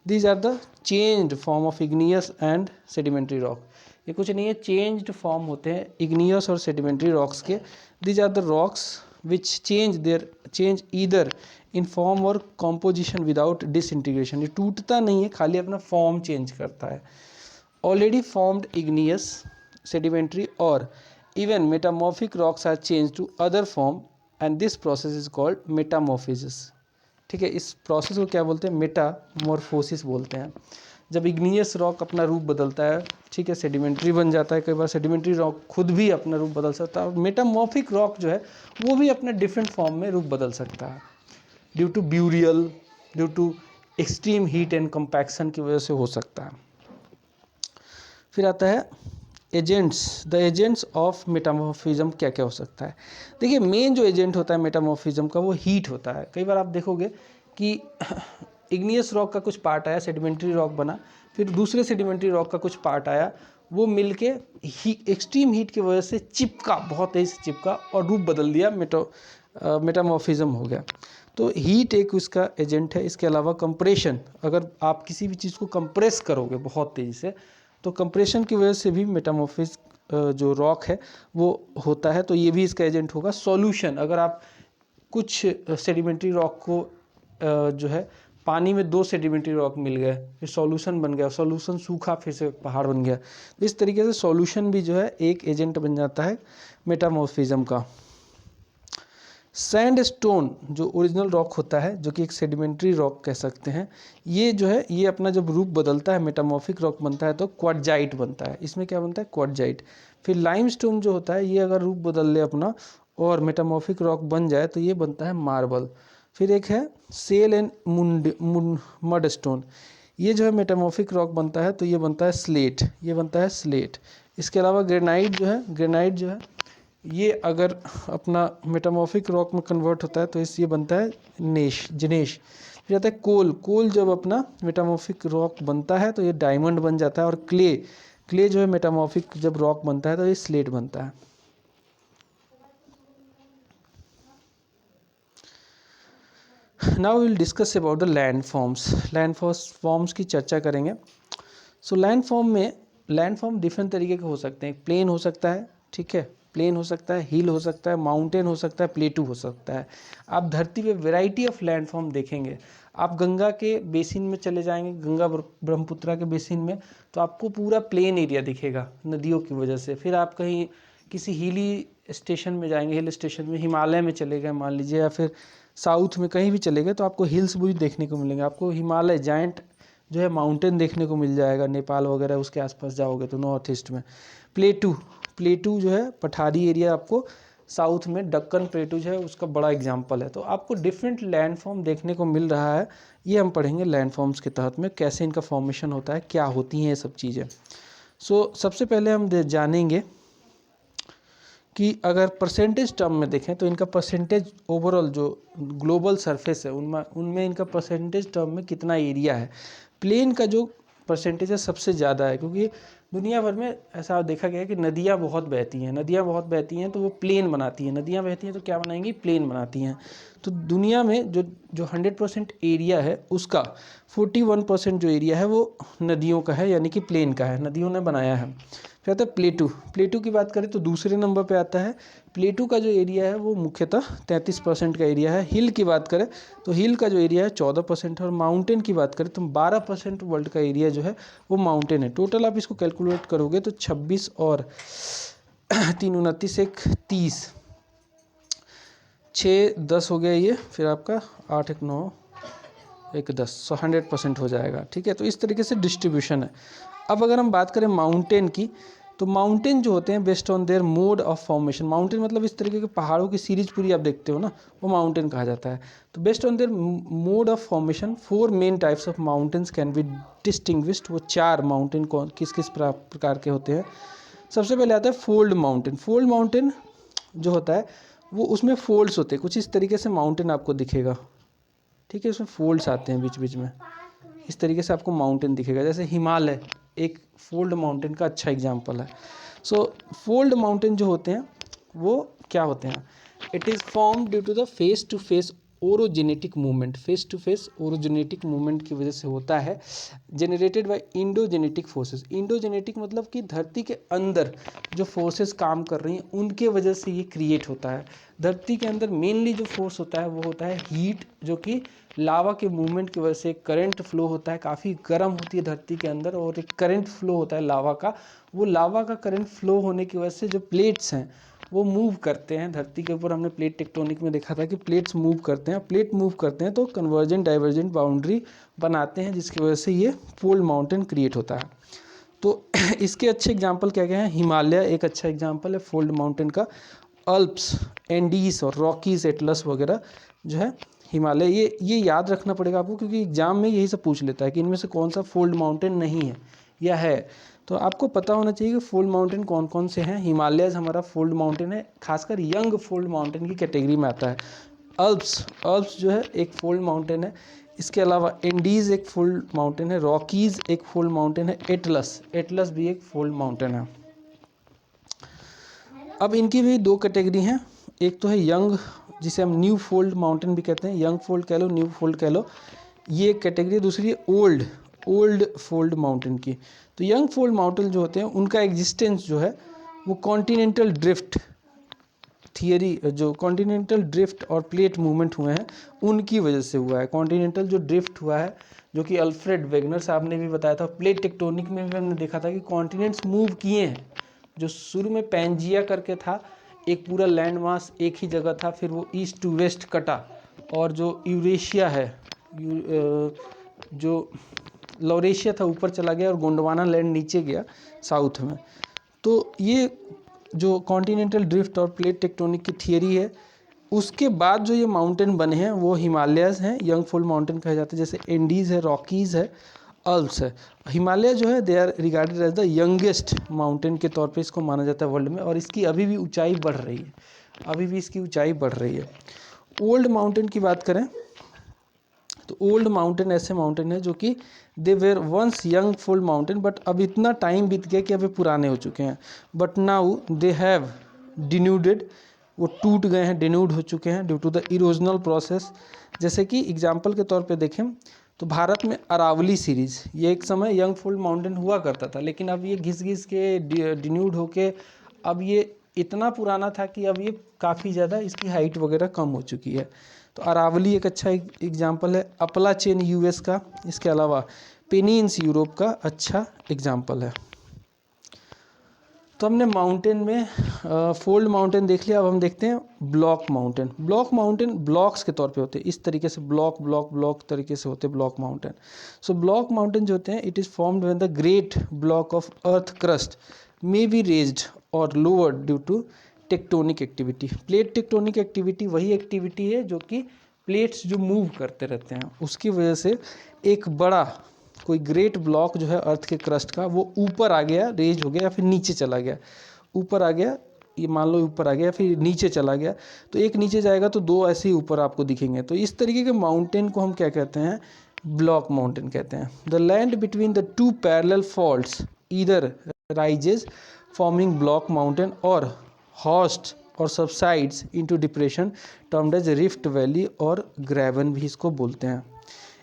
These are the changed form of igneous and sedimentary rock. ये कुछ नहीं है, चेंज्ड फॉर्म होते हैं इग्नियस और सेडिमेंट्री रॉक्स के। These are the rocks which change either in form और कॉम्पोजिशन विदाउट डिसइंटीग्रेशन। ये टूटता नहीं है, खाली अपना फॉर्म चेंज करता है। ऑलरेडी फॉर्म्ड इग्नियस, सेडिमेंट्री और even metamorphic rocks are changed to other form and this process is called metamorphosis। ठीक है, इस प्रोसेस को क्या बोलते हैं, मेटामॉर्फोसिस बोलते हैं। जब इग्नियस रॉक अपना रूप बदलता है, ठीक है, सेडिमेंट्री बन जाता है, कई बार सेडिमेंट्री रॉक खुद भी अपना रूप बदल सकता है, और मेटामॉर्फिक रॉक जो है वो भी अपने डिफरेंट फॉर्म में रूप बदल सकता है due to burial, due to extreme heat and compaction की वजह से हो सकता है। फिर आता है agents, the agents of metamorphism क्या क्या हो सकता है। देखिए मेन जो एजेंट होता है मेटामॉर्फिज्म का वो हीट होता है। कई बार आप देखोगे कि इग्नियस रॉक का कुछ पार्ट आया, सेडिमेंट्री रॉक बना, फिर दूसरे सेडिमेंट्री रॉक का कुछ पार्ट आया, वो मिलके एक्सट्रीम हीट की वजह से चिपका, बहुत तेज से चिपका और रूप बदल दिया, मेटामॉर्फिज्म हो गया। तो हीट एक उसका एजेंट है। इसके अलावा कंप्रेशन, अगर आप किसी भी चीज़ को कंप्रेस करोगे बहुत तेज़ी से तो कंप्रेशन की वजह से भी मेटामॉर्फिस जो रॉक है वो होता है, तो ये भी इसका एजेंट होगा। सॉल्यूशन, अगर आप कुछ सेडिमेंट्री रॉक को जो है पानी में 2 सेडिमेंट्री रॉक मिल गए, फिर सॉल्यूशन बन गया, सॉल्यूशन सूखा, फिर से पहाड़ बन गया, तो इस तरीके से सॉल्यूशन भी जो है एक एजेंट बन जाता है मेटामॉर्फिज्म का। सैंडस्टोन जो ओरिजिनल रॉक होता है, जो कि एक सेडिमेंट्री रॉक कह सकते हैं, ये जो है ये अपना जब रूप बदलता है मेटामॉर्फिक रॉक बनता है तो क्वार्टजाइट बनता है। इसमें क्या बनता है, क्वार्टजाइट। फिर लाइमस्टोन जो होता है ये अगर रूप बदल ले अपना और मेटामॉर्फिक रॉक बन जाए तो ये बनता है मार्बल। फिर एक है सेल एंड मड स्टोन, ये जो है मेटामॉर्फिक रॉक बनता है तो ये बनता है स्लेट, ये बनता है स्लेट। इसके अलावा ग्रेनाइट जो है, ग्रेनाइट जो है ये अगर अपना मेटामॉर्फिक रॉक में कन्वर्ट होता है तो इस ये बनता है जिनेश। फिर आता है कोल, कोल जब अपना मेटामॉर्फिक रॉक बनता है तो ये डायमंड बन जाता है। और क्ले, क्ले जो है मेटामॉर्फिक जब रॉक बनता है तो ये स्लेट बनता है। Now will discuss about the land forms, land forms की चर्चा करेंगे। सो लैंड फॉर्म में, लैंड फॉर्म डिफरेंट तरीके के हो सकते हैं। प्लेन हो सकता है, ठीक है, प्लेन हो सकता है, हिल हो सकता है, माउंटेन हो सकता है, प्लेटू हो सकता है। आप धरती पे वैरायटी ऑफ लैंड फॉर्म देखेंगे। आप गंगा के बेसिन में चले जाएंगे, गंगा ब्रह्मपुत्रा के बेसिन में, तो आपको पूरा प्लेन एरिया दिखेगा नदियों की वजह से। फिर आप कहीं किसी हिली स्टेशन में जाएंगे, हिल स्टेशन में, हिमालय में चले गए मान लीजिए, या फिर साउथ में कहीं भी चले गए तो आपको हिल्स भी देखने को मिलेंगे। आपको हिमालय जाइंट जो है माउंटेन देखने को मिल जाएगा, नेपाल वगैरह उसके आसपास जाओगे तो नॉर्थ ईस्ट में। प्लेटू, प्लेटू जो है पठारी एरिया आपको साउथ में, डक्कन प्लेटू जो है उसका बड़ा एग्जाम्पल है। तो आपको डिफरेंट लैंड फॉर्म देखने को मिल रहा है। ये हम पढ़ेंगे लैंड फॉर्म्स के तहत में, कैसे इनका फॉर्मेशन होता है, क्या होती हैं ये सब चीज़ें। सो सबसे पहले हम जानेंगे कि अगर परसेंटेज टर्म में देखें तो इनका परसेंटेज ओवरऑल जो ग्लोबल सरफेस है उनमें इनका परसेंटेज टर्म में कितना एरिया है। प्लेन का जो परसेंटेज है सबसे ज़्यादा है, क्योंकि दुनिया भर में ऐसा देखा गया है कि नदियाँ बहुत बहती हैं, नदियाँ बहुत बहती हैं तो वो प्लेन बनाती हैं, नदियाँ बहती हैं तो क्या बनाएंगी, प्लेन बनाती हैं। तो दुनिया में जो जो 100% एरिया है उसका 41% जो एरिया है वो नदियों का है, यानी कि प्लेन का है, नदियों ने बनाया है। फिर आता है प्लेटू, प्लेटू की बात करें तो दूसरे नंबर पे आता है। प्लेटू का जो एरिया है वो मुख्यतः 33% का एरिया है। हिल की बात करें तो हिल का जो एरिया है 14% है। और माउंटेन की बात करें तो 12% वर्ल्ड का एरिया जो है वो माउंटेन है। टोटल आप इसको कैलकुलेट करोगे तो 26 और 3 29 1 30, 6 10 हो गया ये, फिर आपका 8 1 9 1 10, सो 100% हो जाएगा, ठीक है। तो इस तरीके से डिस्ट्रीब्यूशन है। अब अगर हम बात करें माउंटेन की, तो माउंटेन जो होते हैं based on their mode of formation, mountain मतलब इस तरीके के पहाड़ों की सीरीज पूरी आप देखते हो ना, वो माउंटेन कहा जाता है। तो based on their mode of formation 4 main types of mountains can be distinguished. वो 4 माउंटेन कौन किस किस प्रकार के होते हैं। सबसे पहले आता है फोल्ड माउंटेन। फोल्ड माउंटेन जो होता है वो उसमें फोल्ड्स होते हैं, कुछ इस तरीके से माउंटेन आपको दिखेगा, ठीक है, उसमें फोल्ड्स आते हैं बीच बीच में, इस तरीके से आपको माउंटेन दिखेगा। जैसे हिमालय एक फोल्ड माउंटेन का अच्छा एग्जांपल है। सो फोल्ड माउंटेन जो होते हैं वो क्या होते हैं, it is form due to the face to face orogenetic movement, face to face orogenetic movement की वजह से होता है, generated by endogenetic forces. Endogenetic मतलब कि धरती के अंदर जो फोर्सेस काम कर रही हैं उनके वजह से ये क्रिएट होता है। धरती के अंदर मेनली जो फोर्स होता है वो होता है हीट, जो कि लावा के मूवमेंट की वजह से एक करंट फ्लो होता है, काफ़ी गर्म होती है धरती के अंदर, और एक करंट फ्लो होता है लावा का। वो लावा का करंट फ्लो होने की वजह से जो प्लेट्स हैं वो मूव करते हैं धरती के ऊपर। हमने प्लेट टेक्टोनिक में देखा था कि प्लेट्स मूव करते हैं, प्लेट मूव करते हैं तो कन्वर्जेंट डाइवर्जेंट बाउंड्री बनाते हैं, जिसकी वजह से ये फोल्ड माउंटेन क्रिएट होता है। तो इसके अच्छे एग्जाम्पल क्या क्या हैं, हिमालय एक अच्छा एग्जाम्पल है फोल्ड माउंटेन का, अल्प्स, एंडीज और रॉकीज, एटलस वगैरह जो है हिमालय। ये याद रखना पड़ेगा आपको, क्योंकि एग्जाम में यही सब पूछ लेता है कि इनमें से कौन सा फोल्ड माउंटेन नहीं है या है। तो आपको पता होना चाहिए कि फोल्ड माउंटेन कौन कौन से हैं। हिमालयज हमारा फोल्ड माउंटेन है, खासकर यंग फोल्ड माउंटेन की कैटेगरी में आता है। अल्प्स जो है एक फोल्ड माउंटेन है। इसके अलावा एंडीज एक फोल्ड माउंटेन है, रॉकीज एक फोल्ड माउंटेन है, एटलस भी एक फोल्ड माउंटेन है। अब इनकी भी 2 कैटेगरी हैं, एक तो है यंग जिसे हम न्यू फोल्ड माउंटेन भी कहते हैं, यंग फोल्ड कह लो, न्यू फोल्ड कह लो, ये एक कैटेगरी है। दूसरी है ओल्ड फोल्ड माउंटेन की। तो यंग फोल्ड माउंटेन जो होते हैं उनका एग्जिस्टेंस जो है वो कॉन्टिनेंटल ड्रिफ्ट थियरी, जो कॉन्टिनेंटल ड्रिफ्ट और प्लेट मूवमेंट हुए हैं उनकी वजह से हुआ है। कॉन्टिनेंटल जो ड्रिफ्ट हुआ है, जो कि अल्फ्रेड वेगनर साहब ने भी बताया था, प्लेट टेक्टोनिक में भी हमने देखा था कि कॉन्टिनेंट्स मूव किए हैं। जो शुरू में पैंजिया करके था, एक पूरा लैंड मास एक ही जगह था, फिर वो ईस्ट टू वेस्ट कटा, और जो यूरेशिया है, जो लॉरेशिया था ऊपर चला गया और गोंडवाना लैंड नीचे गया साउथ में। तो ये जो कॉन्टिनेंटल ड्रिफ्ट और प्लेट टेक्टोनिक की थियरी है, उसके बाद जो ये माउंटेन बने हैं वो हिमालयस हैं, यंग फोल्ड माउंटेन कहे जाते हैं, जैसे एंडीज़ है, रॉकीज़ है, अल्प्स है। हिमालय जो है they are regarded as the youngest mountain के तौर पे इसको माना जाता है वर्ल्ड में, और इसकी अभी भी ऊंचाई बढ़ रही है, अभी भी इसकी ऊंचाई बढ़ रही है। ओल्ड माउंटेन की बात करें तो ओल्ड माउंटेन ऐसे माउंटेन है जो कि they were once young fold mountain, but अब इतना टाइम बीत गया कि अब ये पुराने हो चुके हैं, but now they have denuded, वो टूट गए हैं, डिन्यूड हो चुके हैं due to the erosional process. जैसे कि एग्जाम्पल के तौर पे देखें तो भारत में अरावली सीरीज़, ये एक समय यंग फोल्ड माउंटेन हुआ करता था, लेकिन अब ये घिस घिस के डिन्यूड होके अब ये इतना पुराना था कि अब ये काफ़ी ज़्यादा इसकी हाइट वगैरह कम हो चुकी है। तो अरावली एक अच्छा एग्जाम्पल है, अपलाचेन यूएस का, इसके अलावा पेनिन्स यूरोप का अच्छा एग्जाम्पल है। तो हमने माउंटेन में फोल्ड माउंटेन देख लिया, अब हम देखते हैं block mountain. Block mountain blocks के तौर पे होते हैं, इस तरीके से ब्लॉक ब्लॉक ब्लॉक तरीके से होते हैं block mountain. So block mountain जो होते हैं, it is formed when the great block of earth crust may be raised or lowered due to tectonic activity. Plate tectonic activity वही एक्टिविटी है जो कि प्लेट्स जो मूव करते रहते हैं उसकी वजह से एक बड़ा कोई ग्रेट ब्लॉक जो है अर्थ के क्रस्ट का वो ऊपर आ गया, रेज हो गया, या फिर नीचे चला गया। ऊपर आ गया, ये मान लो ऊपर आ गया, फिर नीचे चला गया, तो एक नीचे जाएगा तो दो ऐसे ही ऊपर आपको दिखेंगे। तो इस तरीके के माउंटेन को हम क्या कहते हैं, ब्लॉक माउंटेन कहते हैं। The land between the two parallel faults either rises forming block mountain और हॉस्ट और subsides into depression termed as rift valley और ग्रेवन भी इसको बोलते हैं।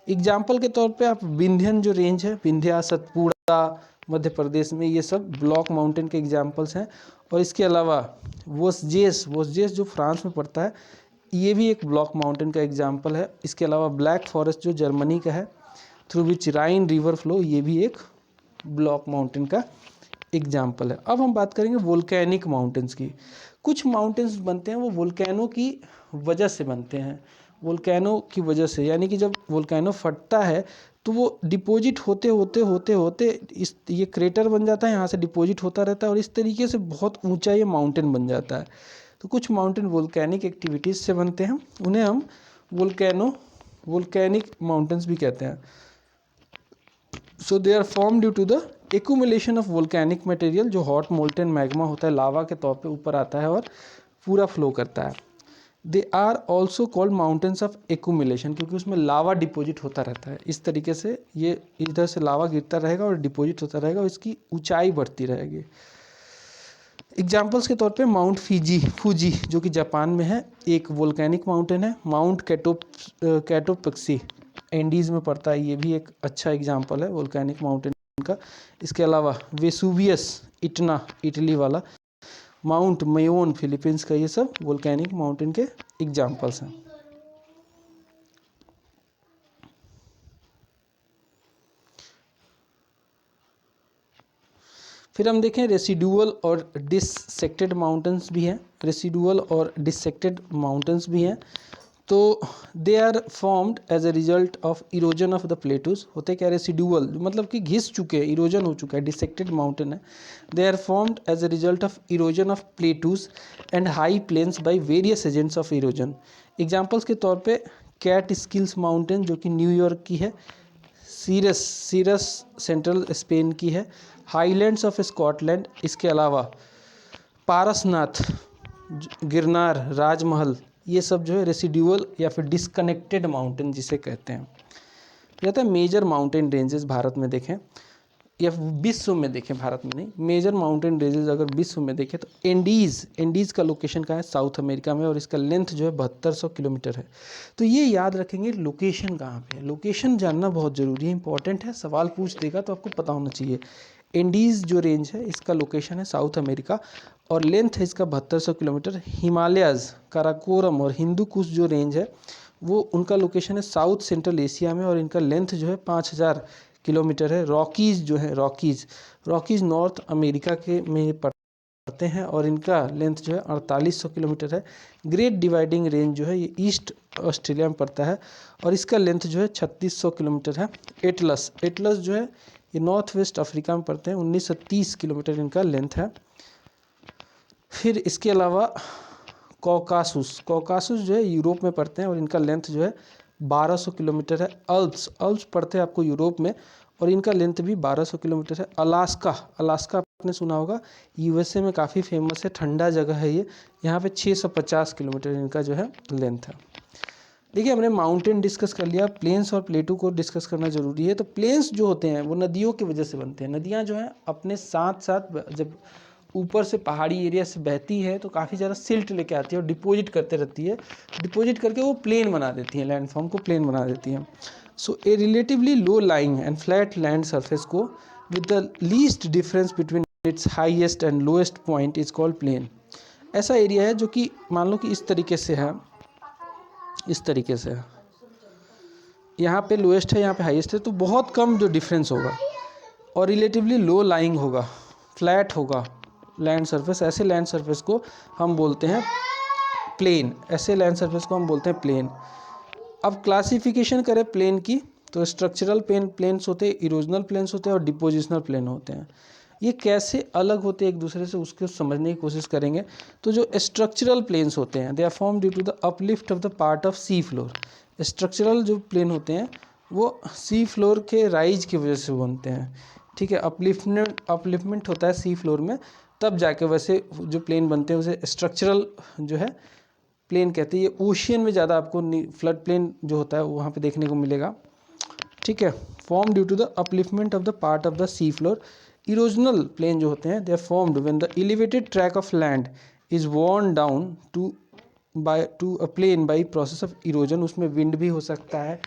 एग्जाम्पल के तौर पे आप विंध्यन जो रेंज है, विंध्या, सतपुड़ा मध्य प्रदेश में, ये सब ब्लॉक माउंटेन के एग्जाम्पल्स हैं। और इसके अलावा वोस्जेस जो फ्रांस में पड़ता है, ये भी एक ब्लॉक माउंटेन का एग्जाम्पल है। इसके अलावा ब्लैक फॉरेस्ट जो जर्मनी का है, थ्रू विच राइन रिवर फ्लो, ये भी एक ब्लॉक माउंटेन का एग्जाम्पल है। अब हम बात करेंगे वोल्केनिक माउंटेन्स की। कुछ माउंटेन्स बनते हैं वो वोल्केनो की वजह से बनते हैं, वोल्केनो की वजह से, यानी कि जब वोल्केनो फटता है तो वो डिपॉजिट होते होते होते होते इस ये क्रेटर बन जाता है, यहाँ से डिपॉजिट होता रहता है और इस तरीके से बहुत ऊंचा ये माउंटेन बन जाता है। तो कुछ माउंटेन वोल्केनिक एक्टिविटीज़ से बनते हैं, उन्हें हम वोल्केनिक माउंटेन्स भी कहते हैं। So they are form due to the accumulation of volcanic material, जो हॉट मोल्टेन मैग्मा होता है, लावा के तौर पे ऊपर आता है और पूरा फ्लो करता है। They are also called mountains of accumulation, क्योंकि उसमें लावा डिपॉजिट होता रहता है। इस तरीके से ये इधर से लावा गिरता रहेगा और डिपॉजिट होता रहेगा और इसकी ऊंचाई बढ़ती रहेगी। एग्जाम्पल्स के तौर पे माउंट फूजी जो कि जापान में है, एक वोल्केनिक माउंटेन है। माउंट कैटोपक्सी एंडीज़ में पड़ता है, ये भी एक अच्छा एग्जाम्पल है वोल्केनिक माउंटेन का। इसके अलावा वेसुवियस इटना इटली वाला, माउंट मेयोन फिलीपींस का, ये सब वोल्केनिक माउंटेन के एग्जाम्पल्स हैं। फिर हम देखें रेसिडुअल और डिससेक्टेड माउंटेन्स भी हैं, रेसिडुअल और डिससेक्टेड माउंटेन्स भी हैं। तो they are formed as a result of erosion of the plateaus. होते क्या, रेसिडुअल मतलब कि घिस चुके हैं, इरोजन हो चुका है, डिसेक्टेड माउंटेन है। They are formed as a result of erosion of plateaus and high plains by various agents of erosion. Examples के तौर पे कैट स्किल्स माउंटेन जो कि न्यूयॉर्क की है, सीरस सेंट्रल स्पेन की है, हाईलैंड्स ऑफ स्कॉटलैंड। इसके अलावा पारसनाथ, गिरनार, राजमहल, ये सब जो है रेसिडुअल या फिर डिस्कनेक्टेड माउंटेन जिसे कहते हैं। रहता है मेजर माउंटेन रेंजेस भारत में देखें या विश्व में देखें, भारत में नहीं, मेजर माउंटेन रेंजेस अगर विश्व में देखें तो एंडीज़ का लोकेशन कहाँ है, साउथ अमेरिका में, और इसका लेंथ जो है 7200 किलोमीटर है। तो ये याद रखेंगे लोकेशन कहाँ पे है, लोकेशन जानना बहुत ज़रूरी है, इंपॉर्टेंट है, सवाल पूछ देगा तो आपको पता होना चाहिए। एंडीज़ जो रेंज है इसका लोकेशन है साउथ अमेरिका और लेंथ है इसका 7200 किलोमीटर। हिमालयाज़, काराकोरम और हिंदू कुश जो रेंज है वो उनका लोकेशन है साउथ सेंट्रल एशिया में और इनका लेंथ जो है 5000 किलोमीटर है। रॉकीज़ जो है, रॉकीज़ नॉर्थ अमेरिका के में पड़ते हैं और इनका लेंथ जो है 4800 किलोमीटर है। ग्रेट डिवाइडिंग रेंज जो है ये ईस्ट ऑस्ट्रेलिया में पड़ता है और इसका लेंथ जो है 3600 किलोमीटर है। एटलस जो है ये नॉर्थ वेस्ट अफ्रीका में पड़ते हैं, 1930 किलोमीटर इनका लेंथ है। फिर इसके अलावा कॉकासुस जो है यूरोप में पड़ते हैं और इनका लेंथ जो है 1200 किलोमीटर है। अल्प्स पड़ते हैं आपको यूरोप में और इनका लेंथ भी 1200 किलोमीटर है। अलास्का आपने सुना होगा, यूएसए में काफ़ी फेमस है, ठंडा जगह है ये। यहाँ पे 650 किलोमीटर इनका जो है लेंथ है। देखिए हमने माउंटेन डिस्कस कर लिया, प्लेन्स और प्लेटू को डिस्कस करना जरूरी है। तो प्लेन्स जो होते हैं वो नदियों की वजह से बनते हैं। नदियाँ जो हैं अपने साथ साथ जब ऊपर से पहाड़ी एरिया से बहती है तो काफ़ी ज़्यादा सिल्ट लेके आती है और डिपॉजिट करते रहती है, डिपॉजिट करके वो प्लेन बना देती हैं, लैंडफॉर्म को प्लेन बना देती हैं। So a relatively low lying and flat land surface को with the least difference between its highest and lowest point is called plain. ऐसा एरिया है जो कि मान लो कि इस तरीके से है, इस तरीके से है, यहाँ पे लोएस्ट है, यहाँ पे हाईएस्ट है, तो बहुत कम जो डिफरेंस होगा और रिलेटिवली लो लाइंग होगा, फ्लैट होगा लैंड सरफेस। ऐसे लैंड सरफेस को हम बोलते हैं प्लेन, ऐसे लैंड सरफेस को हम बोलते हैं प्लेन। अब क्लासिफिकेशन करें प्लेन की तो स्ट्रक्चरल प्लेन्स होते हैं, इरोजनल प्लेन्स होते हैं और डिपोजिशनल प्लेन होते हैं। ये कैसे अलग होते हैं एक दूसरे से उसको समझने की कोशिश करेंगे। तो जो स्ट्रक्चरल प्लेन्स होते हैं they are form due to the uplift of the part of sea floor. Structural जो प्लेन होते हैं वो सी फ्लोर के राइज की वजह से बनते हैं, ठीक है। अपलिफ्टमेंट होता है सी फ्लोर में, तब जाके वैसे जो प्लेन बनते हैं उसे स्ट्रक्चरल जो है प्लेन कहते हैं। ये ओशियन में ज़्यादा आपको फ्लड प्लेन जो होता है वहाँ पे देखने को मिलेगा, ठीक है। Form due to the upliftment of the part of the sea floor. Erosional plain जो होते हैं they are formed when the elevated track of land is worn down to a plain by process of erosion. उसमें wind भी हो सकता है,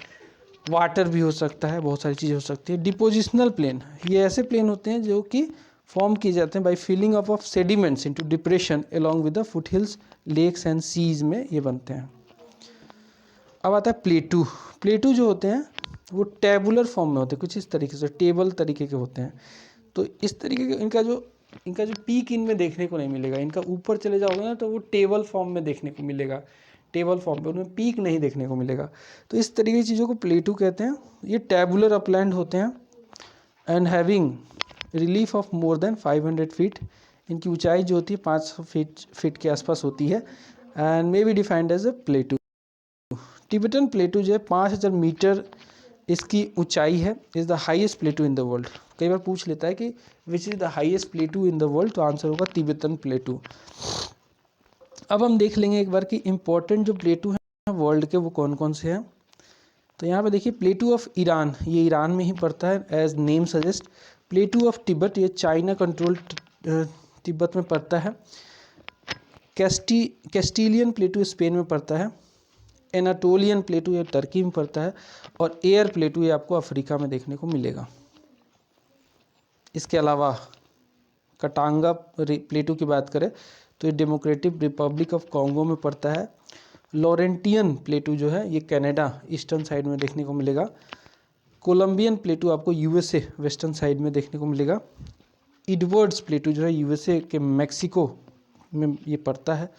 water भी हो सकता है, बहुत सारी चीज़ें हो सकती है। डिपोजिशनल प्लेन, ये ऐसे प्लेन होते हैं जो कि फॉर्म किए जाते हैं by filling up of sediments into depression along with the foot hills, lakes and seas में ये बनते हैं। अब आता है प्लेटू। प्लेटू जो होते हैं वो टेबुलर फॉर्म में होते हैं, कुछ इस तरीके से टेबल तरीके के होते हैं। तो इस तरीके के इनका जो पीक इनमें देखने को नहीं मिलेगा। इनका ऊपर चले जाओगे ना तो वो टेबल फॉर्म में देखने को मिलेगा, टेबल फॉर्म में, उनमें पीक नहीं देखने को मिलेगा। तो इस तरीके की चीज़ों को प्लेटू कहते हैं। ये टेबुलर अपलैंड होते हैं and having relief of more than 500 feet. इनकी ऊंचाई जो होती है 500 फीट के आसपास होती है and may be defined as a plateau. Tibetan plateau जो है 5000 मीटर इसकी ऊंचाई है, is the highest plateau in the world. कई बार पूछ लेता है कि which is the highest plateau in the world, तो आंसर होगा तिब्बतन प्लेटू। अब हम देख लेंगे एक बार कि इम्पोर्टेंट जो प्लेटू हैं वर्ल्ड के वो कौन कौन से हैं। तो यहाँ पे देखिए प्लेटू ऑफ ईरान, ये ईरान में ही पड़ता है as name suggest. Plateau of Tibet, ये चाइना कंट्रोल्ड तिब्बत में पड़ता है। कैस्टिलियन प्लेटू स्पेन में पड़ता है। एनाटोलियन प्लेटू ये टर्की में पड़ता है और एयर प्लेटू ये आपको अफ्रीका में देखने को मिलेगा। इसके अलावा कटांगा प्लेटू की बात करें तो ये डेमोक्रेटिक रिपब्लिक ऑफ कॉन्गो में पड़ता है। लॉरेंटियन प्लेटू जो है ये कनाडा ईस्टर्न साइड में देखने को मिलेगा। कोलंबियन प्लेटू आपको यूएसए वेस्टर्न साइड में देखने को मिलेगा। एडवर्ड्स प्लेटू जो है यूएसए के मैक्सिको में ये पड़ता है,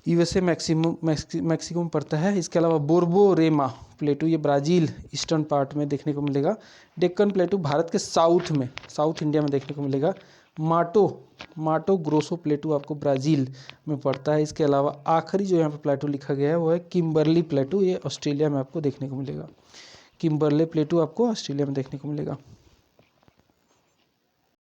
यूएसए मैक्सिको में पड़ता है। इसके अलावा बोर्बोरेमा प्लेटू ये ब्राज़ील ईस्टर्न पार्ट में देखने को मिलेगा। डेक्कन प्लेटू भारत के साउथ में, साउथ इंडिया में देखने को मिलेगा। माटो ग्रोसो प्लेटू आपको ब्राज़ील में पड़ता है। इसके अलावा आखिरी जो यहाँ पे प्लेटू लिखा गया है वो है किम्बरली प्लेटू, ये ऑस्ट्रेलिया में आपको देखने को मिलेगा। किम्बरले प्लेटू आपको ऑस्ट्रेलिया में देखने को मिलेगा।